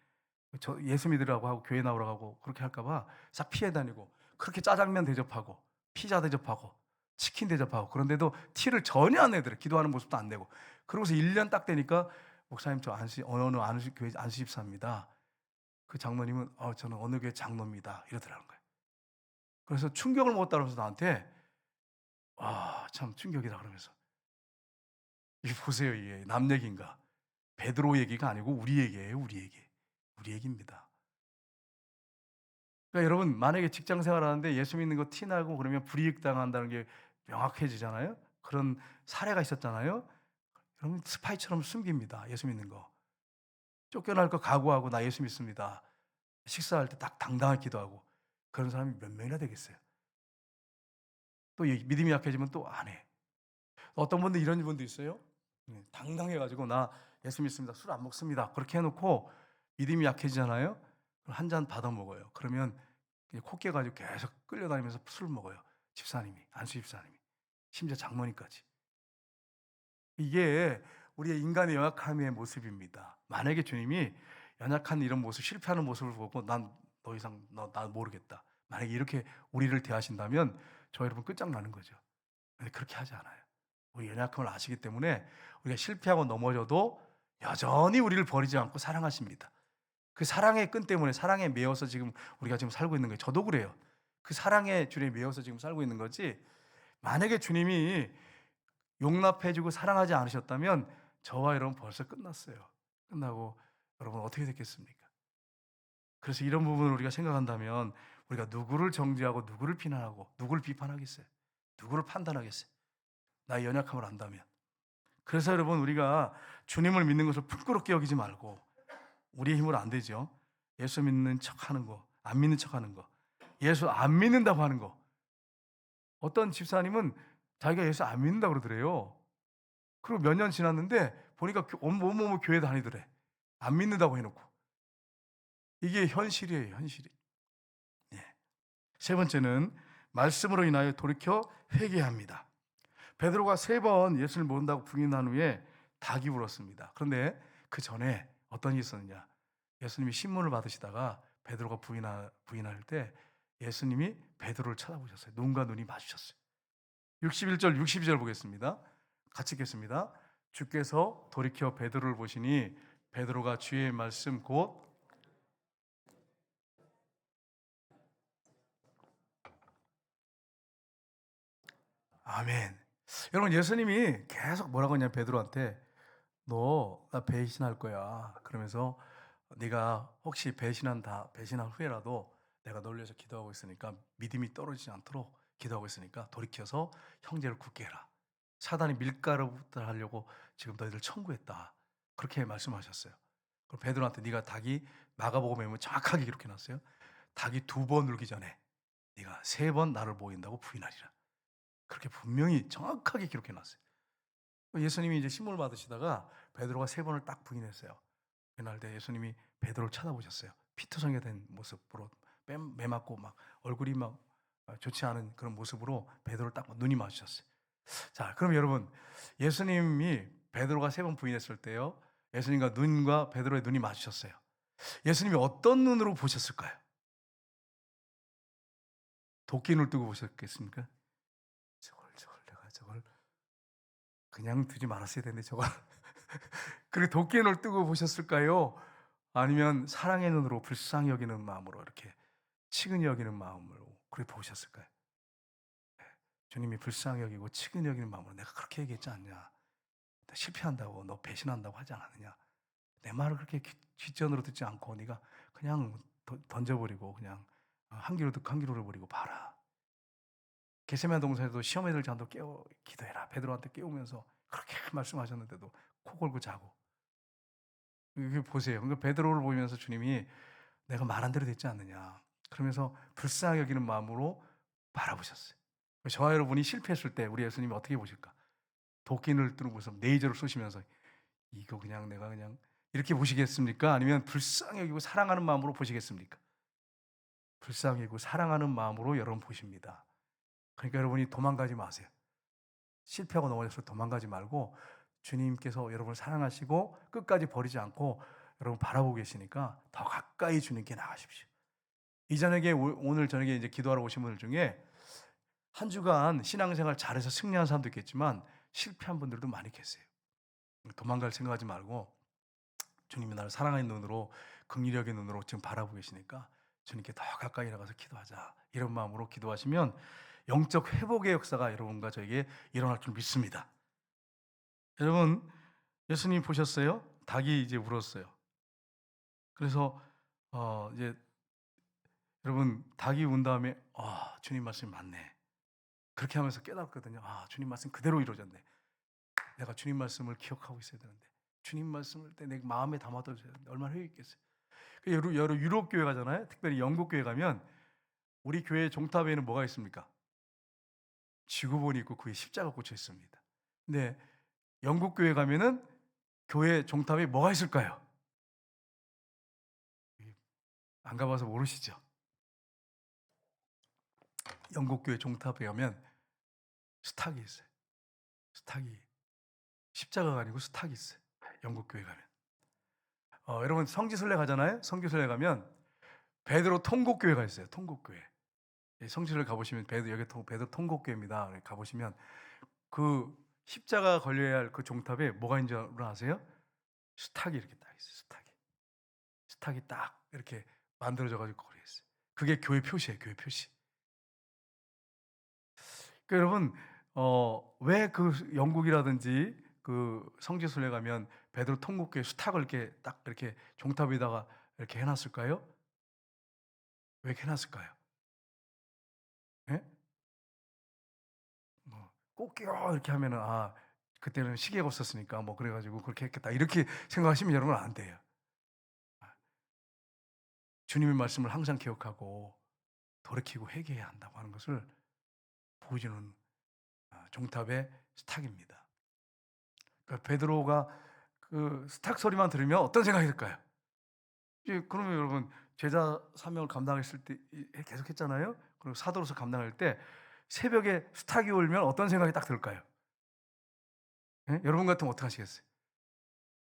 저 예수 믿으라고 하고 교회 나오라고 하고 그렇게 할까 봐 싹 피해 다니고 그렇게 짜장면 대접하고 피자 대접하고 치킨 대접하고 그런데도 티를 전혀 안 내더래. 기도하는 모습도 안 내고. 그러고서 1년 딱 되니까 목사님 저 어느 안수 교회 안수 집사입니다. 그 장로님은 저는 어느 교회 장로입니다. 이러더라는 거예요. 그래서 충격을 먹었다 그러면서 나한테 참 충격이다 그러면서 이게 보세요. 이게 남 얘기인가. 베드로 얘기가 아니고 우리 얘기예요. 우리 얘기. 우리 얘기입니다. 그러니까 여러분 만약에 직장 생활하는데 예수 믿는 거 티나고 그러면 불이익 당한다는 게 명확해지잖아요. 그런 사례가 있었잖아요. 여러분 스파이처럼 숨깁니다. 예수 믿는 거. 쫓겨날 거 각오하고 나 예수 믿습니다. 식사할 때 딱 당당하게 기도하고 그런 사람이 몇 명이나 되겠어요. 또 믿음이 약해지면 또 안 해. 어떤 분들 이런 분도 있어요. 당당해가지고 나 예수 믿습니다. 술 안 먹습니다. 그렇게 해놓고 믿음이 약해지잖아요. 한 잔 받아 먹어요. 그러면 코 깨가지고 계속 끌려다니면서 술을 먹어요. 집사님이 안수 집사님이 심지어 장모님까지. 이게 우리의 인간의 연약함의 모습입니다. 만약에 주님이 연약한 이런 모습, 실패하는 모습을 보고 난 더 이상 나 모르겠다. 만약에 이렇게 우리를 대하신다면 저 여러분 끝장나는 거죠. 근데 그렇게 하지 않아요. 우리 연약함을 아시기 때문에 우리가 실패하고 넘어져도 여전히 우리를 버리지 않고 사랑하십니다. 그 사랑의 끈 때문에 사랑에 매여서 지금 우리가 지금 살고 있는 거예요. 저도 그래요. 그 사랑의 줄에 매여서 지금 살고 있는 거지. 만약에 주님이 용납해 주고 사랑하지 않으셨다면 저와 여러분 벌써 끝났어요. 끝나고 여러분 어떻게 됐겠습니까? 그래서 이런 부분을 우리가 생각한다면 우리가 누구를 정죄하고 누구를 비난하고 누구를 비판하겠어요? 누구를 판단하겠어요? 나의 연약함을 안다면. 그래서 여러분 우리가 주님을 믿는 것을 부끄럽게 여기지 말고 우리의 힘으로 안 되죠. 예수 믿는 척하는 거, 안 믿는 척하는 거, 예수 안 믿는다고 하는 거. 어떤 집사님은 자기가 예수 안 믿는다고 그러더래요. 그리고 몇 년 지났는데 보니까 온몸 교회 다니더래. 안 믿는다고 해놓고. 이게 현실이에요, 현실이. 예. 세 번째는 말씀으로 인하여 돌이켜 회개합니다. 베드로가 3번 예수를 모른다고 부인한 후에 닭이 울었습니다. 그런데 그 전에 어떤 일이 있었느냐? 예수님이 신문을 받으시다가 베드로가 부인할 때 예수님이 베드로를 쳐다보셨어요. 눈과 눈이 마주쳤어요. 61절, 62절 보겠습니다. 같이 읽겠습니다. 주께서 돌이켜 베드로를 보시니 베드로가 주의 말씀 곧 아멘. 여러분 예수님이 계속 뭐라고 했냐면 베드로한테 너 나 배신할 거야. 그러면서 네가 혹시 배신한 후에라도 내가 널 위해서 기도하고 있으니까 믿음이 떨어지지 않도록 기도하고 있으니까 돌이켜서 형제를 굳게 해라. 사단이 밀가루부터 하려고 지금 너희들 청구했다. 그렇게 말씀하셨어요. 그럼 베드로한테 네가 닭이 마가복음에 보면 정확하게 기록해 놨어요. 닭이 2번 울기 전에 네가 3번 나를 보인다고 부인하리라. 그렇게 분명히 정확하게 기록해 놨어요. 예수님이 이제 신문을 받으시다가 베드로가 3번을 딱 부인했어요. 그날 때 예수님이 베드로를 쳐다보셨어요. 피투성이 된 모습으로 매맞고 막 얼굴이 막 좋지 않은 그런 모습으로 베드로를 딱 눈이 마주쳤어요. 자, 그럼 여러분 예수님이 베드로가 3번 부인했을 때요. 예수님과 눈과 베드로의 눈이 마주쳤어요. 예수님이 어떤 눈으로 보셨을까요? 도끼 눈을 뜨고 보셨겠습니까? 내가 저걸 그냥 두지 말았어야 되는데 저걸 그리고 도끼의 눈을 뜨고 보셨을까요? 아니면 사랑의 눈으로 불쌍히 여기는 마음으로 이렇게 치근히 여기는 마음으로 그렇게 보셨을까요? 주님이 불쌍히 여기고 치근히 여기는 마음으로 내가 그렇게 얘기했지 않냐? 실패한다고 너 배신한다고 하지 않았느냐? 내 말을 그렇게 귓전으로 듣지 않고 네가 그냥 던져버리고 그냥 한 귀로 듣고 한 귀로 버리고 봐라. 게세마네 동산에도 시험에 들지 않도록 깨워 기도해라. 베드로한테 깨우면서 그렇게 말씀하셨는데도 코 골고 자고. 이게 보세요. 그러니까 베드로를 보면서 주님이 내가 말한 대로 됐지 않느냐. 그러면서 불쌍히 여기는 마음으로 바라보셨어요. 저와 여러분이 실패했을 때 우리 예수님이 어떻게 보실까? 도끼를 들고서 레이저를 쏘시면서 이거 그냥 내가 그냥 이렇게 보시겠습니까? 아니면 불쌍히 여기고 사랑하는 마음으로 보시겠습니까? 불쌍히 여기고 사랑하는 마음으로 여러분 보십니다. 그러니까 여러분이 도망가지 마세요. 실패하고 넘어져서 도망가지 말고 주님께서 여러분을 사랑하시고 끝까지 버리지 않고 여러분 바라보고 계시니까 더 가까이 주님께 나가십시오. 이 저녁에 오늘 저녁에 이제 기도하러 오신 분들 중에 한 주간 신앙생활 잘해서 승리한 사람도 있겠지만 실패한 분들도 많이 계세요. 도망갈 생각하지 말고 주님이 나를 사랑하는 눈으로 긍휼력의 눈으로 지금 바라보고 계시니까 주님께 더 가까이 나가서 기도하자. 이런 마음으로 기도하시면 영적 회복의 역사가 여러분과 저에게 일어날 줄 믿습니다. 여러분 예수님 보셨어요? 닭이 이제 울었어요. 그래서 이제 여러분 닭이 운 다음에 주님 말씀이 맞네. 그렇게 하면서 깨닫거든요. 주님 말씀 그대로 이루어졌네. 내가 주님 말씀을 기억하고 있어야 되는데 주님 말씀을 내 마음에 담아둬야 되는데 얼마나 회의 있겠어요. 여러 유럽 교회 가잖아요. 특별히 영국 교회 가면 우리 교회 종탑에는 뭐가 있습니까? 지구본이 있고 그에 십자가 꽂혀 있습니다. 근데 영국 교회 가면은 교회 종탑에 뭐가 있을까요? 안 가봐서 모르시죠? 영국 교회 종탑에 가면 스탁이 있어요. 스탁이 십자가가 아니고 스탁이 있어요. 영국 교회 가면. 여러분 성지순례 가잖아요. 성지순례 가면 베드로 통곡교회가 있어요. 통곡교회. 성지순례 가보시면 베드로 통곡교회입니다. 가보시면 그 십자가 걸려야 할 그 종탑에 뭐가 있는 줄 아세요? 스탁이 이렇게 딱 있어요. 스탁이 딱 이렇게 만들어져 가지고 거기에 있어요. 그게 교회 표시예요. 교회 표시. 그러니까 여러분 왜 그 영국이라든지 그 성지순례 가면 베드로 통곡교회 수탁을 이렇게 딱 이렇게 종탑에다가 이렇게 해놨을까요? 왜 이렇게 해놨을까요? 예? 꼭요 이렇게 하면은 그때는 시계가 없었으니까 뭐 그래가지고 그렇게 했겠다 이렇게 생각하시면 여러분 안 돼요. 주님의 말씀을 항상 기억하고 돌이키고 회개해야 한다고 하는 것을 보여주는 종탑의 스탁입니다. 그러니까 베드로가 그 스탁 소리만 들으면 어떤 생각이 들까요? 그러면 여러분 제자 사명을 감당했을 때 계속 했잖아요. 그리고 사도로서 감당할 때 새벽에 스탁이 울면 어떤 생각이 딱 들까요? 예? 여러분 같으면 어떻게 하시겠어요?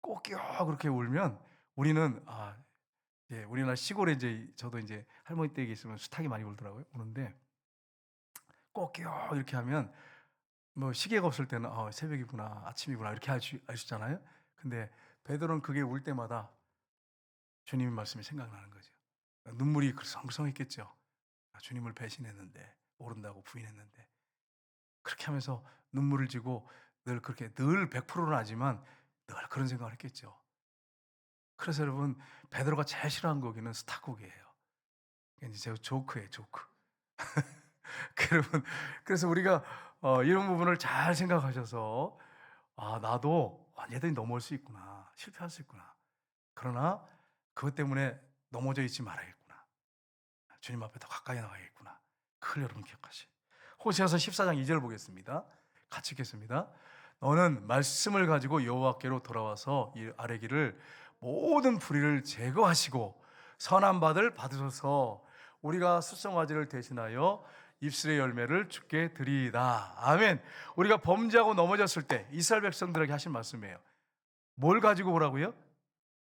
꼭요 그렇게 울면 우리는 예, 우리나라 시골에 이제 저도 이제 할머니 댁에 있으면 수탉이 많이 울더라고요. 우는데 꼭요 이렇게 하면 뭐 시계가 없을 때는 새벽이구나 아침이구나 이렇게 아시잖아요. 근데 베드로는 그게 울 때마다 주님의 말씀이 생각나는 거죠. 눈물이 글썽글썽했겠죠. 주님을 배신했는데 모른다고 부인했는데 그렇게 하면서 눈물을 지고 늘 100%는 아니지만 늘 그런 생각을 했겠죠. 그래서 여러분 베드로가 제일 싫어한 곡기는 스타곡이에요. 이제 제가 조크예요, 조크. 여러분 그래서 우리가 이런 부분을 잘 생각하셔서 나도 언제든지 넘어올 수 있구나. 실패할 수 있구나. 그러나 그것 때문에 넘어져 있지 말아야겠구나. 주님 앞에 더 가까이 나가야겠구나. 그걸 여러분 기억하세요. 호세아서 14장 2절 보겠습니다. 같이 읽겠습니다. 너는 말씀을 가지고 여호와께로 돌아와서 이 아뢰기를 모든 불의를 제거하시고 선한 바들 받으셔서 우리가 숫송아지를 대신하여 입술의 열매를 주께 드리이다. 아멘. 우리가 범죄하고 넘어졌을 때 이스라엘 백성들에게 하신 말씀이에요. 뭘 가지고 오라고요?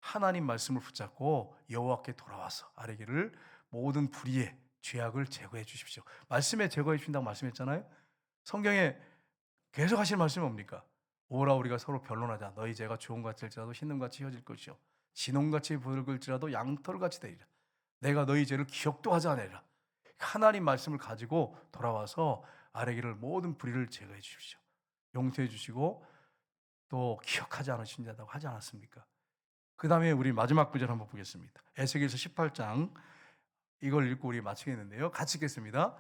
하나님 말씀을 붙잡고 여호와께 돌아와서 아뢰기를 모든 불의의 죄악을 제거해 주십시오. 말씀에 제거해 주신다고 말씀했잖아요. 성경에 계속 하실 말씀이 뭡니까? 오라 우리가 서로 변론하자. 너희 죄가 주홍같이 될지라도 흰눈같이 휘어질 것이요 진홍같이 붉을지라도 양털같이 되리라. 내가 너희 죄를 기억도 하지 않으리라. 하나님 말씀을 가지고 돌아와서 아뢰기를 모든 불의를 제거해 주십시오. 용서해 주시고 또 기억하지 않으신다고 하지 않았습니까? 그 다음에 우리 마지막 구절 한번 보겠습니다. 에스겔서 18장 이걸 읽고 우리 마치겠는데요. 같이 읽겠습니다.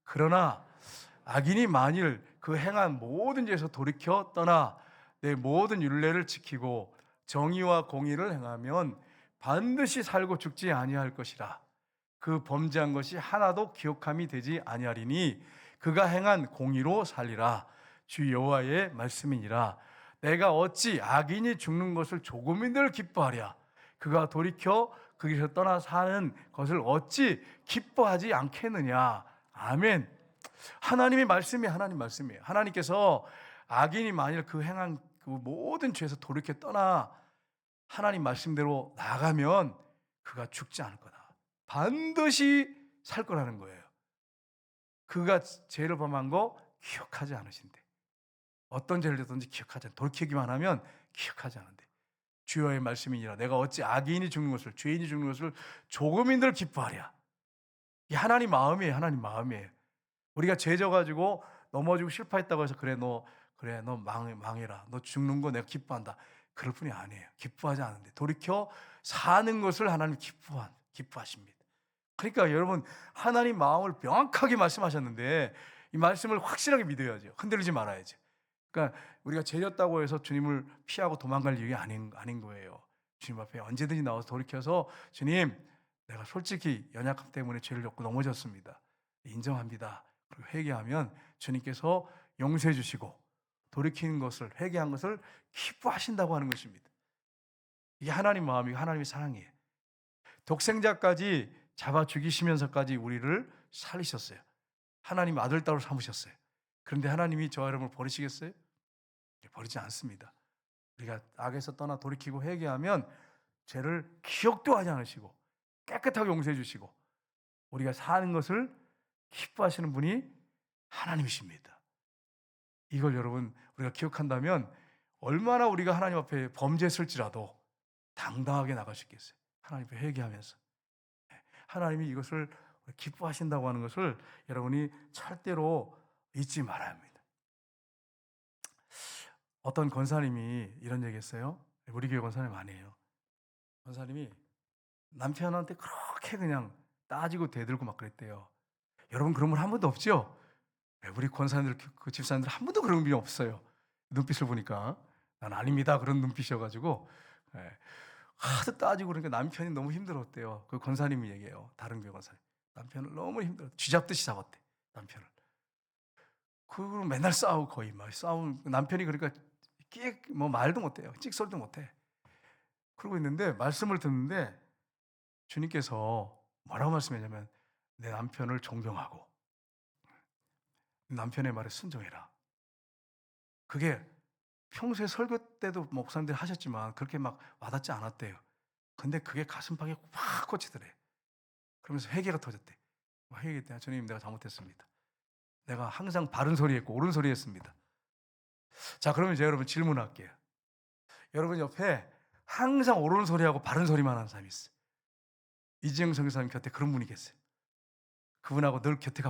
그러나 악인이 만일 그 행한 모든 죄에서 돌이켜 떠나 내 모든 율례를 지키고 정의와 공의를 행하면 반드시 살고 죽지 아니할 것이라. 그 범죄한 것이 하나도 기억함이 되지 아니하리니 그가 행한 공의로 살리라. 주 여호와의 말씀이니라. 내가 어찌 악인이 죽는 것을 조금이들 기뻐하랴. 그가 돌이켜 그 길에서 떠나 사는 것을 어찌 기뻐하지 않겠느냐. 아멘. 하나님의 말씀이 하나님 말씀이에요. 하나님께서 악인이 만일 그 행한 그 모든 죄에서 돌이켜 떠나 하나님 말씀대로 나가면 그가 죽지 않을 거다. 반드시 살 거라는 거예요. 그가 죄를 범한 거 기억하지 않으신대. 어떤 죄를 졌든지 기억하지 않는데, 돌이키기만 하면 기억하지 않는데. 주여의 말씀이니라. 내가 어찌 악인이 죽는 것을, 죄인이 죽는 것을 조금인들 기뻐하랴. 이 하나님 마음이에요. 하나님 마음이에요. 우리가 죄 져가지고 넘어지고 실패했다고 해서 너 망해라. 너 죽는 거 내가 기뻐한다. 그럴 뿐이 아니에요. 기뻐하지 않는데 돌이켜 사는 것을 하나님 기뻐하십니다. 그러니까 여러분, 하나님 마음을 명확하게 말씀하셨는데 이 말씀을 확실하게 믿어야죠. 흔들리지 말아야죠. 그러니까 우리가 죄졌다고 해서 주님을 피하고 도망갈 일이 아닌 거예요. 주님 앞에 언제든지 나와서 돌이켜서 주님, 내가 솔직히 연약함 때문에 죄를 졌고 넘어졌습니다. 인정합니다. 그리고 회개하면 주님께서 용서해 주시고 돌이키는 것을, 회개한 것을 기뻐하신다고 하는 것입니다. 이게 하나님 마음이고 하나님의 사랑이에요. 독생자까지 잡아 죽이시면서까지 우리를 살리셨어요. 하나님 아들 딸로 삼으셨어요. 그런데 하나님이 저와 여러분을 버리시겠어요? 버리지 않습니다. 우리가 악에서 떠나 돌이키고 회개하면 죄를 기억도 하지 않으시고 깨끗하게 용서해 주시고 우리가 사는 것을 기뻐하시는 분이 하나님이십니다. 이걸 여러분 우리가 기억한다면 얼마나 우리가 하나님 앞에 범죄했을지라도 당당하게 나갈 수 있겠어요. 하나님 앞에 회개하면서 하나님이 이것을 기뻐하신다고 하는 것을 여러분이 절대로 잊지 말아야 합니다. 어떤 권사님이 이런 얘기했어요. 우리 교회 권사님 아니에요. 권사님이 남편한테 그렇게 그냥 따지고 대들고 막 그랬대요. 여러분 그런 분 한 번도 없죠? 우리 권사님들, 그 집사님들 한 번도 그런 분이 없어요. 눈빛을 보니까 난 아닙니다 그런 눈빛이어가지고 하도 따지고 그러니까 남편이 너무 힘들었대요. 그 권사님이 얘기해요. 다른 교회 권사님. 남편을 너무 힘들어 쥐잡듯이 잡았대. 남편을. 그리고 맨날 싸우고 거의 막 싸우는 남편이 그러니까 뭐 말도 못해요. 찍소리도 못해. 그러고 있는데 말씀을 듣는데 주님께서 뭐라고 말씀했냐면 내 남편을 존경하고 남편의 말에 순종해라. 그게 평소에 설교 때도 목사님들이 하셨지만 그렇게 막 와닿지 않았대요. 근데 그게 가슴팍에 확 꽂히더래. 그러면서 회개가 터졌대. 회개했대. 주님 내가 잘못했습니다. 내가 항상 바른 소리 했고 옳은 소리 했습니다. 자, 그러면 이제 여러분 질문할게요. 여러분 옆에 항상 옳은 소리하고 바른 소리만 하는 사람이 있어요. 이지영 선교사님 곁에 그런 분이 계세요. 그분하고 늘 곁에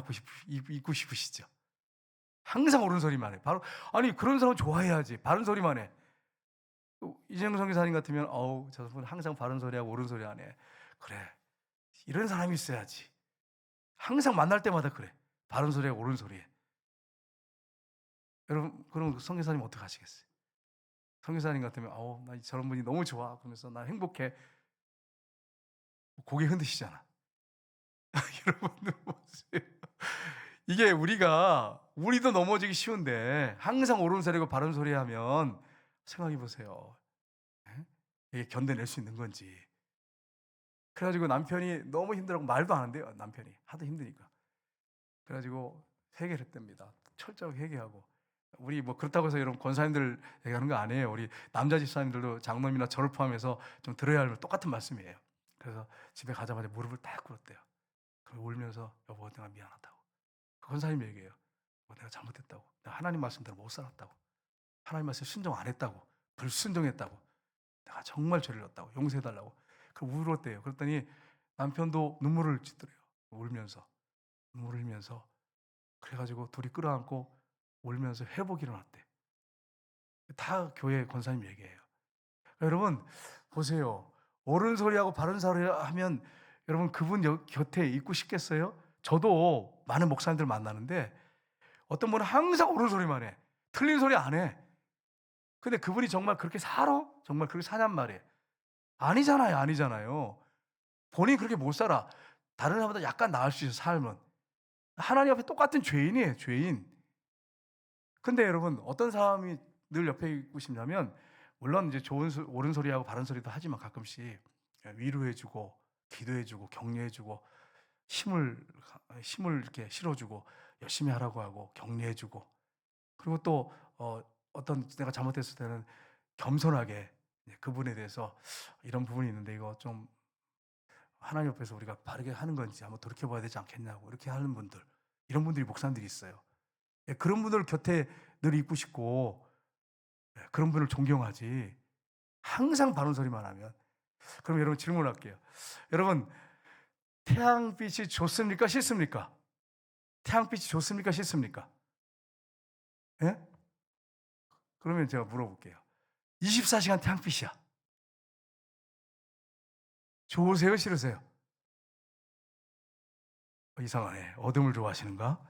있고 싶으시죠? 항상 옳은 소리만 해. 아니 그런 사람 좋아해야지. 바른 소리만 해. 이지영 선교사님 같으면 저 분 항상 바른 소리하고 옳은 소리 안 해. 그래. 이런 사람이 있어야지. 항상 만날 때마다 그래. 바른 소리하고 옳은 소리 해. 여러분 그럼 선교사님 어떻게 하시겠어요? 선교사님 같으면 나 저런 분이 너무 좋아. 그러면서 나 행복해. 고개 흔드시잖아. 여러분들 보세요. 이게 우리도 넘어지기 쉬운데 항상 옳은 소리고 바른 소리 하면 생각해 보세요. 이게 견뎌낼 수 있는 건지. 그래가지고 남편이 너무 힘들고 말도 안 한대요. 남편이 하도 힘드니까. 그래가지고 회개를 했답니다. 철저하게 회개하고. 우리 뭐 그렇다고 해서 여러분 권사님들 얘기하는 거 아니에요. 우리 남자 집사님들도 장로님이나 저를 포함해서 좀 들어야 할 똑같은 말씀이에요. 그래서 집에 가자마자 무릎을 딱 꿇었대요. 울면서 여보 내가 미안하다고. 그 권사님 얘기해요. 내가 잘못했다고. 내가 하나님 말씀대로 못 살았다고. 하나님 말씀 순종 안 했다고. 불순종했다고. 내가 정말 죄를 졌다고. 용서해달라고. 울었대요. 그랬더니 남편도 눈물을 짓더래요. 울면서. 눈물을 흘리면서. 그래가지고 둘이 끌어안고 울면서 회복이 일어났대. 다 교회 권사님 얘기해요. 여러분 보세요. 옳은 소리하고 바른 소리 하면 여러분 그분 곁에 있고 싶겠어요? 저도 많은 목사님들 만나는데 어떤 분은 항상 옳은 소리만 해. 틀린 소리 안 해. 근데 그분이 정말 그렇게 살아? 정말 그렇게 사냔 말이에요. 아니잖아요, 아니잖아요. 본인이 그렇게 못 살아. 다른 사람보다 약간 나을 수 있어요, 삶은. 하나님 앞에 똑같은 죄인이에요, 죄인. 근데 여러분 어떤 사람이 늘 옆에 있고 싶냐면, 물론 이제 좋은 옳은 소리하고 바른 소리도 하지만 가끔씩 위로해 주고 기도해 주고 격려해 주고 힘을 이렇게 실어 주고 열심히 하라고 하고 격려해 주고, 그리고 또 어떤 내가 잘못했을 때는 겸손하게 그분에 대해서 이런 부분이 있는데 이거 좀 하나님 옆에서 우리가 바르게 하는 건지 한번 돌이켜 봐야 되지 않겠냐고 이렇게 하는 분들, 이런 분들이 목사님들이 있어요. 예, 그런 분들 곁에 늘 있고 싶고, 예, 그런 분을 존경하지 항상 바른 소리만 하면. 그럼 여러분 질문할게요. 여러분, 태양빛이 좋습니까? 싫습니까? 태양빛이 좋습니까? 싫습니까? 예? 그러면 제가 물어볼게요. 24시간 태양빛이야. 좋으세요? 싫으세요? 이상하네. 어둠을 좋아하시는가?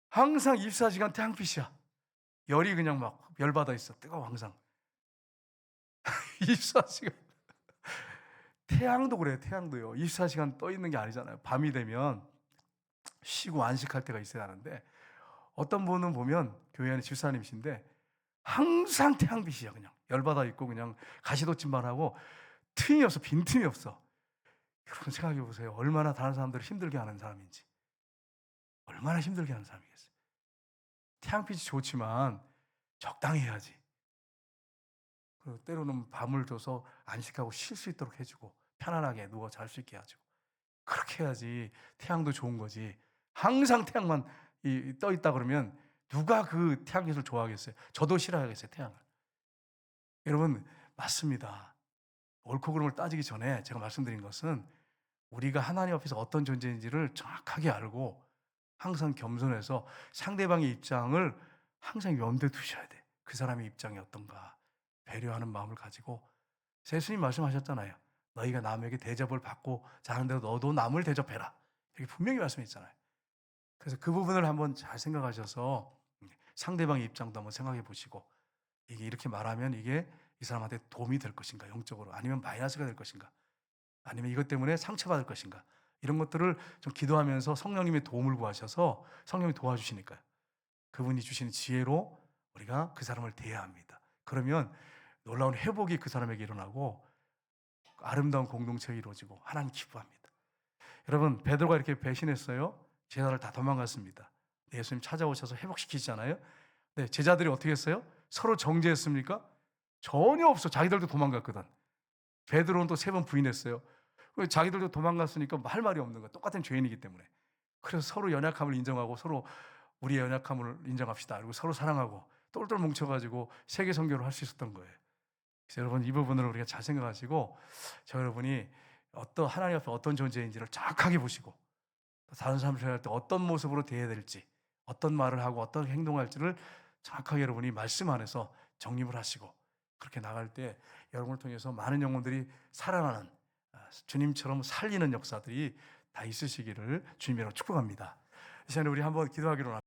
항상 24시간 태양빛이야. 열이 그냥 막 열받아 있어. 뜨거워 항상. 24시간. 태양도 그래요. 태양도요. 24시간 떠 있는 게 아니잖아요. 밤이 되면 쉬고 안식할 때가 있어야 하는데, 어떤 분은 보면 교회 안에 집사님이신데 항상 태양빛이야. 그냥 열받아 있고 그냥 가시돋침만 하고 틈이 없어. 빈틈이 없어. 여러분 생각해 보세요. 얼마나 다른 사람들을 힘들게 하는 사람인지. 얼마나 힘들게 하는 사람이겠어요. 태양빛이 좋지만 적당히 해야지. 그리고 때로는 밤을 줘서 안식하고 쉴 수 있도록 해주고 편안하게 누워 잘 수 있게 해주고, 그렇게 해야지 태양도 좋은 거지. 항상 태양만 떠 있다 그러면 누가 그 태양빛을 좋아하겠어요? 저도 싫어하겠어요, 태양을. 여러분, 맞습니다. 옳고 그름을 따지기 전에 제가 말씀드린 것은 우리가 하나님 앞에서 어떤 존재인지를 정확하게 알고 항상 겸손해서 상대방의 입장을 항상 염두에 두셔야 돼. 그 사람의 입장이 어떤가 배려하는 마음을 가지고. 예수님 말씀하셨잖아요. 너희가 남에게 대접을 받고 자는 대로 너도 남을 대접해라. 이렇게 분명히 말씀했잖아요. 그래서 그 부분을 한번 잘 생각하셔서 상대방의 입장도 한번 생각해 보시고, 이게 이렇게 말하면 이게 이 사람한테 도움이 될 것인가, 영적으로, 아니면 마이너스가 될 것인가, 아니면 이것 때문에 상처받을 것인가, 이런 것들을 좀 기도하면서 성령님의 도움을 구하셔서 성령이 도와주시니까요. 그분이 주시는 지혜로 우리가 그 사람을 대해야 합니다. 그러면 놀라운 회복이 그 사람에게 일어나고 아름다운 공동체가 이루어지고 하나님 기뻐합니다. 여러분, 베드로가 이렇게 배신했어요. 제자들 다 도망갔습니다. 예수님 찾아오셔서 회복시키시잖아요. 네, 제자들이 어떻게 했어요? 서로 정죄했습니까? 전혀 없어. 자기들도 도망갔거든. 베드로는 또 3번 부인했어요. 자기들도 도망갔으니까 할 말이 없는 거야. 똑같은 죄인이기 때문에. 그래서 서로 연약함을 인정하고 서로 우리의 연약함을 인정합시다. 그리고 서로 사랑하고 똘똘 뭉쳐가지고 세계 선교를 할 수 있었던 거예요. 그래서 여러분, 이 부분을 우리가 잘 생각하시고, 저 여러분이 하나님 앞에 어떤 존재인지를 정확하게 보시고, 다른 사람을 대할 때 어떤 모습으로 대해야 될지, 어떤 말을 하고 어떤 행동할지를 정확하게 여러분이 말씀 안에서 정립을 하시고, 그렇게 나갈 때 여러분을 통해서 많은 영혼들이 살아나는, 주님처럼 살리는 역사들이 다 있으시기를 주님으로 축복합니다. 이 시간에 우리 한번 기도하기로 합니다.